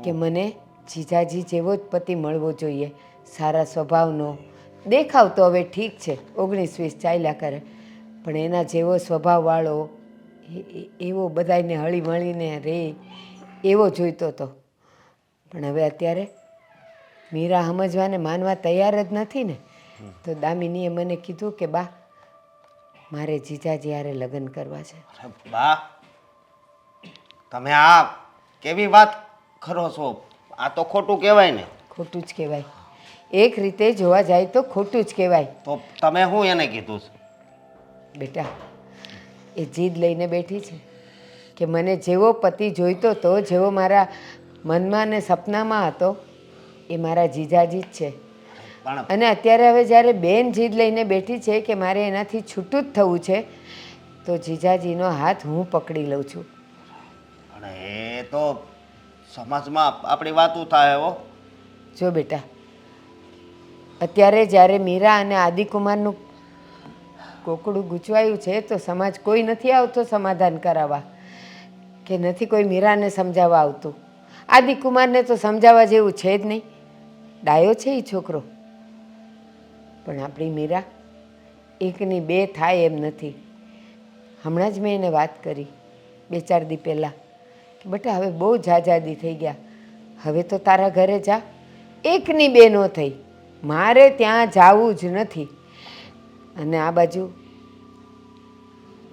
કે મને જીજાજી જેવો જ પતિ મળવો જોઈએ, સારા સ્વભાવનો. દેખાવ તો હવે ઠીક છે, 19-20 ચાલ્યા કરે, પણ એના જેવો સ્વભાવવાળો, એવો બધાને હળી મળીને રહે એવો જોઈતો હતો. પણ હવે અત્યારે મીરા સમજવાને માનવા તૈયાર જ નથી ને. તો દામિનીએ મને કીધું કે બા, મારે જીજાજી હારે લગ્ન કરવા છે. અરે બા, તમે આ કેવી વાત કરો છો? આ તો ખોટું કહેવાય ને. ખોટું જ કહેવાય. એક રીતે જોવા જાય તો ખોટું જ કહેવાય. તો તમે શું એને કીધું છે? બેટા, એ જીદ લઈને બેઠી છે કે મને જેવો પતિ જોઈતો હતો, જેવો મારા મનમાં ને સપનામાં હતો, એ મારા જીજાજી જ છે. પણ અને અત્યારે હવે જ્યારે બેન જીદ લઈને બેઠી છે કે મારે એનાથી છૂટું જ થવું છે, તો જીજાજીનો હાથ હું પકડી લઉં છું. પણ એ તો સમાજમાં આપણી વાતું થાય હો. જો બેટા, અત્યારે જ્યારે મીરા અને આદિકુમારનું કોકડું ગૂંચવાયું છે તો સમાજ કોઈ નથી આવતો સમાધાન કરાવવા, કે નથી કોઈ મીરાને સમજાવવા આવતું. આદિકુમારને તો સમજાવવા જેવું છે જ નહીં, ડાયો છે એ છોકરો. પણ આપણી મીરા એકની બે થાય એમ નથી. હમણાં જ મેં એને વાત કરી 2-4 દી પહેલાં કે બેટા હવે બહુ ઝાઝાદી થઈ ગયા, હવે તો તારા ઘરે જા. એકની બે ન થઈ, મારે ત્યાં જાવું જ નથી. અને આ બાજુ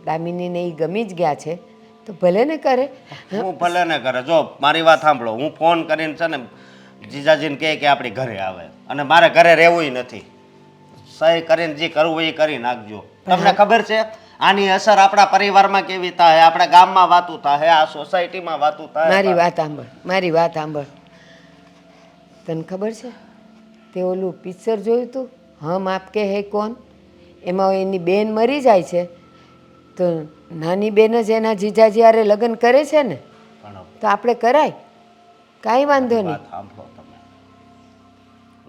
દામિનીને એ ગમી જ ગયા છે તો ભલે ને કરે. હું ભલે ને કરે. જો મારી વાત સાંભળો, હું ફોન કરીને છે ને જીજાજીને કહે કે આપણી ઘરે આવે, અને મારે ઘરે રહેવું નથી. સહી કરીને જે કરવું એ કરી નાખજો. તમને ખબર છે આની અસર આપણા પરિવારમાં કેવી થાય, આપણા ગામમાં વાતું થાય, આ સોસાયટીમાં વાતું થાય. મારી વાત સાંભળ. તને ખબર છે તે ઓલું પિક્ચર જોયું હતું, હમ આપકે હે કોન? એમાં એની બેન મરી જાય છે તો નાની બેન જ એના જીજાજી હારે લગ્ન કરે છે ને, પણ તો આપણે કરાય, કાંઈ વાંધો નહીં. વાત સાંભળો તમે,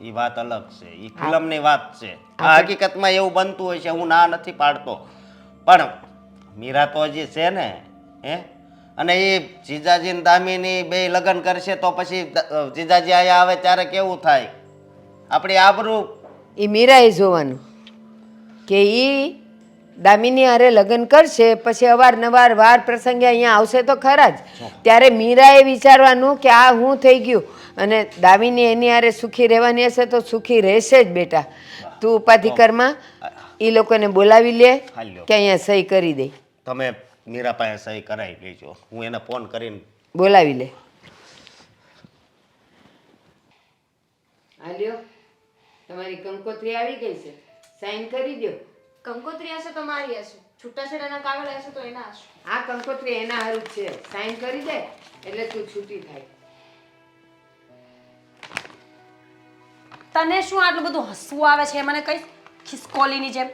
એ વાત અલગ છે, એ ફિલ્મની વાત છે. આ હકીકતમાં એવું બનતું હોય છે, હું ના નથી પાડતો, પણ મીરા તો હજી છે ને, અને એ જીજાજી ને દામિની બે લગ્ન કરશે તો પછી જીજાજી અહીંયા આવે ત્યારે કેવું થાય? આપણી આબરૂ એ મીરાએ જોવાનું કે એ દામિની હારે લગ્ન કરશે, પછી અવારનવાર વાર પ્રસંગે અહીંયા આવશે તો ખરા જ. ત્યારે મીરાએ વિચારવાનું કે આ હું થઈ ગયું, અને દામિની એની હારે સુખી રહેવાની હશે તો સુખી રહેશે જ બેટા. તું ઉપાધિકરમાં એ લોકોને બોલાવી લે હાલ્યો. કે અહીંયા સહી કરી દે. તમે મીરા પાસે સહી કરાવી લેજો, હું એને ફોન કરીને બોલાવી લે. હાલ્યો, તમારી કંકોત્રી આવી ગઈ છે, સાઈન કરી દો. કંકોત્રી હશે તો મારી હશે, છૂટાછેડાના કાગળ હશે તો એના હશે. આ કંકોત્રી એના હારું જ છે, સાઈન કરી દે એટલે તું છૂટી થાય. તને શું આટલું બધું હસવું આવે છે મને કઈ ખિસકોલીની જેમ?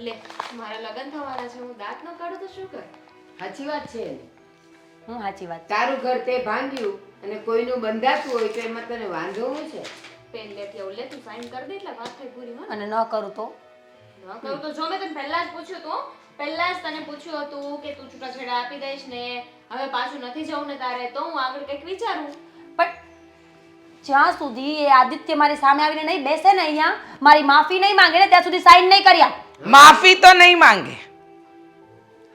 લે, મારા લગ્ન થવાના છે, હું દાંત ન કાઢું તો શું કર? સાચી વાત છે એની. હું સાચી વાત. તારું ઘર તે ભાંગ્યું અને કોઈનું બંધાતું હોય તો એમાં તને વાંધો શું છે? પેન લેતી આવું, લે તું સાઈન કરી દે એટલે વાત થઈ પૂરી. હો અને ન કરું તો ન કહું તો જો મેં તને પહેલા જ પૂછ્યું હતું, પહેલા જ તને પૂછ્યું હતું કે તું છૂટાછેડા આપી દઈશ ને હવે પાછું નથી જવું ને તારે, તો હું આગળ કંઈક વિચારું. પણ જ્યાં સુધી એ આદિત્ય મારી સામે આવીને નહીં બેસે ને અહીંયા, મારી માફી નહીં માંગે ને ત્યાં સુધી સાઈન નહીં કર્યા. માફી તો નહીં માંગે.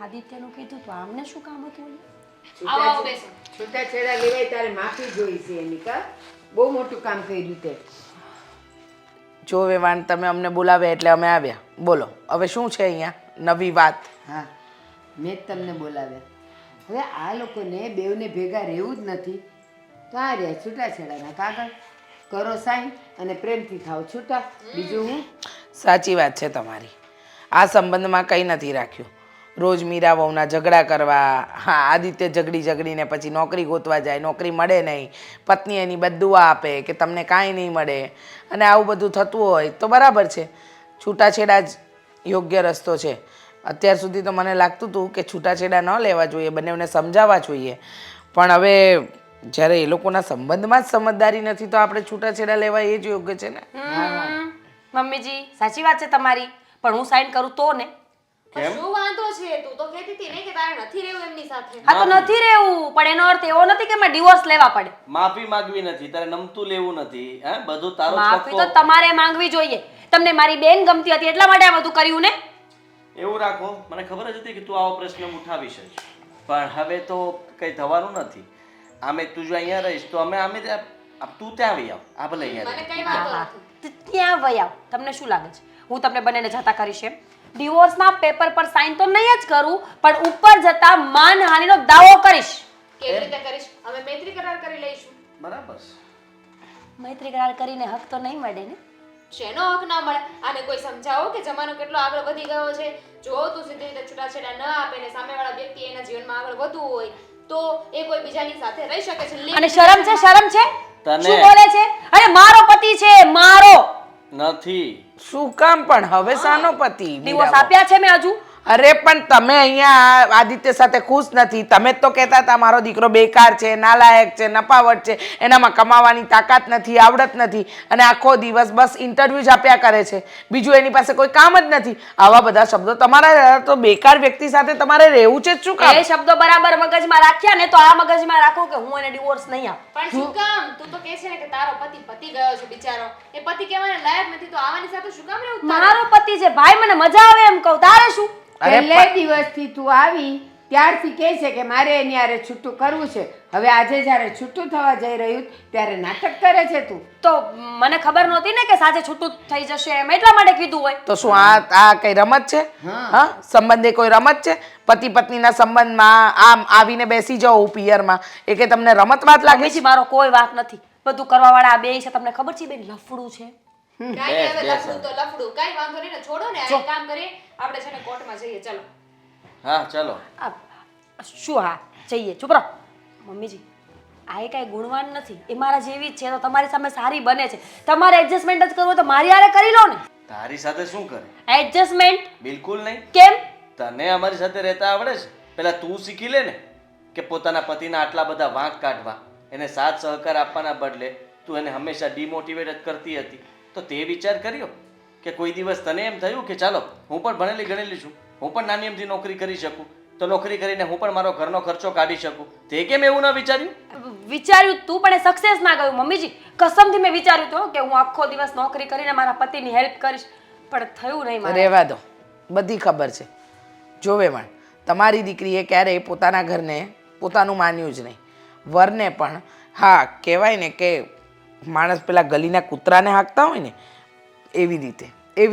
આદિત્યનું કીધું તો આમને શું કામ હતું? આવો આવો બેસો. છૂટાછેડા લેવાય તારે માફી જોઈ છે એની. કા બહુ મોટું કામ કર્યું તે. જો વેવાણ, તમે અમને બોલાવ્યા એટલે અમે આવ્યા. બોલો હવે શું છે અહીંયા નવી વાત? હા, મેં જ તમને બોલાવ્યા. હવે આ લોકોને બેવને ભેગા રહેવું જ નથી તો આ રહ્યા છૂટાછેડાના કાગળ, કરો સાઈન અને પ્રેમથી થાવ છૂટા. બીજું હું? સાચી વાત છે તમારી. આ સંબંધમાં કંઈ નથી રાખ્યું. રોજ મીરા વહુના ઝઘડા કરવા, હા આદિત્ય ઝઘડીને પછી નોકરી ગોતવા જાય, નોકરી મળે નહીં, પત્ની એની બદુઆ આપે કે તમને કાંઈ નહીં મળે, અને આવું બધું થતું હોય તો બરાબર છે. છૂટાછેડા જ યોગ્ય રસ્તો છે. અત્યાર સુધી તો મને લાગતું હતું કે છૂટાછેડા ન લેવા જોઈએ, બંનેને સમજાવવા જોઈએ, પણ હવે જ્યારે એ લોકોના સંબંધમાં જ સમજદારી નથી તો આપણે છૂટાછેડા લેવા એ જ યોગ્ય છે ને. મમ્મીજી સાચી વાત છે તમારી, પણ હું સાઈન કરું તો ને? પણ શું વાંધો છે? તું તો કહેતી હતી ને કે તારે નથી રહેવું એમની સાથે. હા તો નથી રહેવું, પણ એનો અર્થ એવો નથી કે મેં ડિવોર્સ લેવા પડે. માફી માંગવી નથી, તારે નમતું લેવું નથી. હે, બધું તારો જ માફી તો કક્કો. તમારે માંગવી જોઈએ. તમને મારી બેન ગમતી હતી એટલા માટે આ બધું કર્યું ને? એવું રાખો, મને ખબર જ હતી કે તું આવો પ્રશ્ન ઉઠાવીશ જ, પણ હવે તો કંઈ થવાનું નથી. આમે તું જો અહીંયા રહીશ તો અમે તું ત્યાં આવી આવ, આ ભલે અહીંયા મને રહે. કઈ વાંધો નથી. ત્યાં વયા તમને શું લાગે છે હું તમને બંનેને જતા કરીશ એમ? ડિવોર્સના પેપર પર સાઈન તો નહીં જ કરું, પણ ઉપર જતા માનહાનિનો દાવો કરીશ. કેવી રીતે કરીશ? અમે મૈત્રી કરાર કરી લઈશું. બરાબર છે. મૈત્રી કરાર કરીને હક તો નહીં મળે ને? શેનો હક ના મળે? આને કોઈ સમજાવો કે જમાનો કેટલો આગળ વધી ગયો છે. જો તું સીધી રીતે છૂટાછેડા ન આપે ને સામેવાળા વ્યક્તિ એના જીવનમાં આગળ વધવું હોય તો એ કોઈ બીજાની સાથે રહી શકે છે. અને શરમ છે? શરમ છે? તને. શું બોલે છે? અરે મારો પતિ છે, મારો. નથી. શું કામ પણ? હવે સાનો પતિ? ડિવોર્સ આપ્યા છે મેં હજુ. અરે પણ તમે અહીંયા આદિત્ય સાથે ખુશ નથી. તમે જ તો કહેતા હતા મારો દીકરો બેકાર છે, નાલાયક છે, નપાવટ છે, એનામાં કમાવાની તાકાત નથી, આવડત નથી, અને આખો દિવસ બસ ઇન્ટરવ્યૂ જ આપ્યા કરે છે, બીજું એની પાસે કોઈ કામ જ નથી. આવા બધા શબ્દો તમારા તો બેકાર વ્યક્તિ સાથે તમારે રહેવું છે જ શું કામ? એ શબ્દો બરાબર મગજમાં રાખ્યા ને તો આ મગજમાં રાખો કે હું એને ડિવોર્સ નહીં આપું. પણ શું કામ? તું તો કહે છે ને કે તારો પતિ પતિ ગયો છે બિચારો. એ પતિ કહેવાને લાયક નથી તો આવાની સાથે શું કામ રહેવું તારે? મારો પતિ છે ભાઈ, મને મજા આવે એમ કહું. તારે શું? પહેલે દિવસથી તું આવી ત્યારથી કહે છે કે મારે એની હારે છૂટું કરવું છે. હવે આજે જ્યારે છૂટું થવા જઈ રહ્યું ત્યારે નાટક કરે છે તું. તો મને ખબર નહોતી ને કે સાંજે છૂટું થઈ જશે એમ, એટલા માટે કીધું હોય. તો શું આ કઈ રમત છે? હા, સંબંધ એ કોઈ રમત છે? પતિ પત્નીના સંબંધમાં આમ આવીને બેસી જાઓ પિયરમાં, એ કે તમને રમત વાત લાગે છે? બીજી મારો કોઈ વાત નથી. બધું કરવા વાળા આ બે છે. તમને ખબર છે બેન લફડું છે? કાંઈ હવે લફડું તો લફડું, કાંઈ વાંધો નહીં ને, છોડો ને. આ એક કામ કરીએ, આપણે છે ને કોર્ટમાં જઈએ. ચલો. હા ચલો. શું? હા જઈએ. ચૂપ રહો મમ્મીજી. આ એ કાંઈ ગુણવાન નથી, એ મારા જેવી જ છે. તો તમારી સામે સારી બને છે. તમારે એડજસ્ટમેન્ટ જ કરવું હોય તો મારી હારે કરી લો ને. તારી સાથે શું કરે? એડજસ્ટમેન્ટ? બિલકુલ નહીં. કેમ? તને અમારી સાથે રહેતા આવડે છે? પહેલા તું શીખી લે ને કે પોતાના પતિના આટલા બધા વાંક કાઢવા, એને સાથ સહકાર આપવાના બદલે તું એને હંમેશા ડિમોટિવેટ જ કરતી હતી. તો તે વિચાર કર્યો કે કોઈ દિવસ તને એમ થયું કે ચાલો હું પણ ભણેલી ગણેલી છું, હું પણ નાની એમથી નોકરી કરી શકું, તો નોકરી કરીને હું પણ મારો ઘરનો ખર્ચો કાઢી શકું. તે કેમ એવું ન વિચાર્યું? વિચાર્યું તું પણ સક્સેસ ના ગયું મમ્મીજી. કસમથી મેં વિચાર્યું હતું કે હું આખો દિવસ નોકરી કરીને મારા પતિની હેલ્પ કરીશ, પણ થયું નહીં મારે. રહેવા દો, બધી ખબર છે. જોવે પણ તમારી દીકરીએ ક્યારેય પોતાના ઘરને પોતાનું માન્યું જ નહીં. વરને પણ હા કહેવાય ને કે માણસ પેલા ગલીના કૂતરાને હાંકતા હોય ને એવી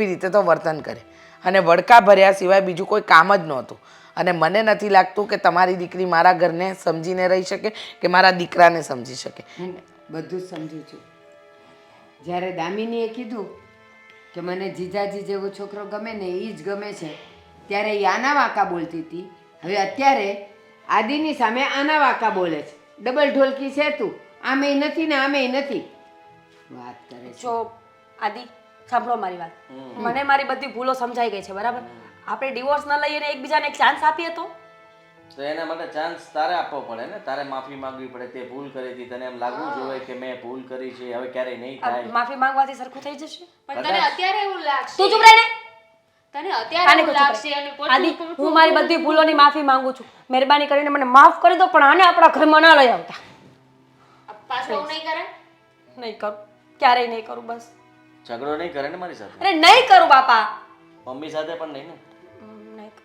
રીતે તો વર્તન કરે, અને વડકા ભર્યા સિવાય બીજું કોઈ કામ જ નહોતું. અને મને નથી લાગતું કે તમારી દીકરી મારા ઘરને સમજીને રહી શકે કે મારા દીકરાને સમજી શકે. હું બધું જ સમજુ છું. જ્યારે દામિનીએ કીધું કે મને જીજાજી જેવો છોકરો ગમે ને એ જ ગમે છે, ત્યારે એ આના વાંકા બોલતી હતી. હવે અત્યારે આદિની સામે આના વાંકા બોલે છે. ડબલ ઢોલકી છે તું, આમેય નથી ને આમેય નથી વાત કરે છે. જો આદિ સાંભળો મારી વાત. મને મારી બધી ભૂલો સમજાઈ ગઈ છે, બરાબર? આપણે ડિવોર્સ ન લઈએ ને એકબીજાને એક ચાન્સ આપીએ તો તો એના માટે ચાન્સ તારે આપવો પડે ને, તારે માફી માંગવી પડે. તે ભૂલ કરી હતી, તને એમ લાગવું જોઈએ કે મેં ભૂલ કરી છે, હવે ક્યારેય નહીં થાય. માફી માંગવાથી સરખું થઈ જશે. પણ તને અત્યારે એવું લાગશે, તું ચૂપ રહે ને. તને અત્યારે એવું લાગશે અને આદિ હું મારી બધી ભૂલોની માફી માંગુ છું. મહેરબાની કરીને મને માફ કરી દો, પણ આને આપણા ઘરમાં ના લઈ આવતા. પાછું એવું નહીં કરે. નહીં કરું, ક્યારેય નહીં કરું. બસ ઝઘડો નહીં કરે ને મારી સાથે? અરે નહીં કરું બાપા. મમ્મી સાથે પણ નહીં ને? નહીં કરું.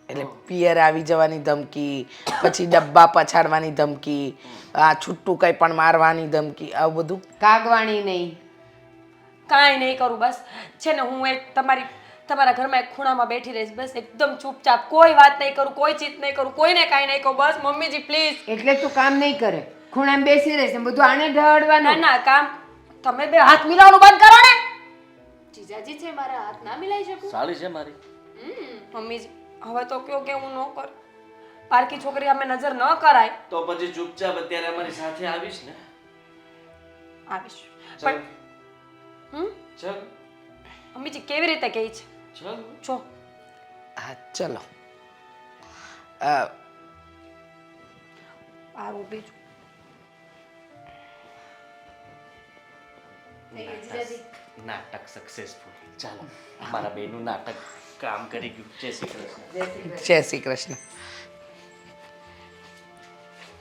એટલે પિયર આવી જવાની ધમકી, પછી ડબ્બા પછાડવાની ધમકી, આ છૂટું કંઈ પણ મારવાની ધમકી, આવું બધું. કાગવાણી નહીં. કાંઈ નહીં કરું. બસ છે ને હું એક તમારા ઘરમાં એક ખૂણામાં બેઠી રહીશ. બસ એકદમ ચૂપચાપ, કોઈ વાત નહીં કરું, કોઈ ચીત નહીં કરું, કોઈને કાંઈ નહીં કહું. બસ મમ્મીજી પ્લીઝ. એટલે તું કામ નહીં કરે, ખૂણામાં બેસી રહેશે, બધું આને ઢળવાનું. ના ના કામ તમે બે હાથ મિલાવવાનું બંધ કરો ને. જીજાજી છે મારા હાથ ના મિલાઈ શકું. સાળી છે મારી. મમ્મીજી હવે તો કયો કે હું ન કર. પારકી છોકરી અમે નજર ન કરાય. તો પછી ચૂપચાપ અત્યારે અમારી સાથે આવીશ ને? આવીશ ચાલ પણ ચાલ મમ્મીજી કેવી રીતે કહી છે ચાલ. જો હા ચલો. આ ઊભી છું. નાટક સક્સેસફુલ. ચાલો મારા બેનું નાટક કામ કરી ગયું. જય શ્રી કૃષ્ણ. જય શ્રી કૃષ્ણ.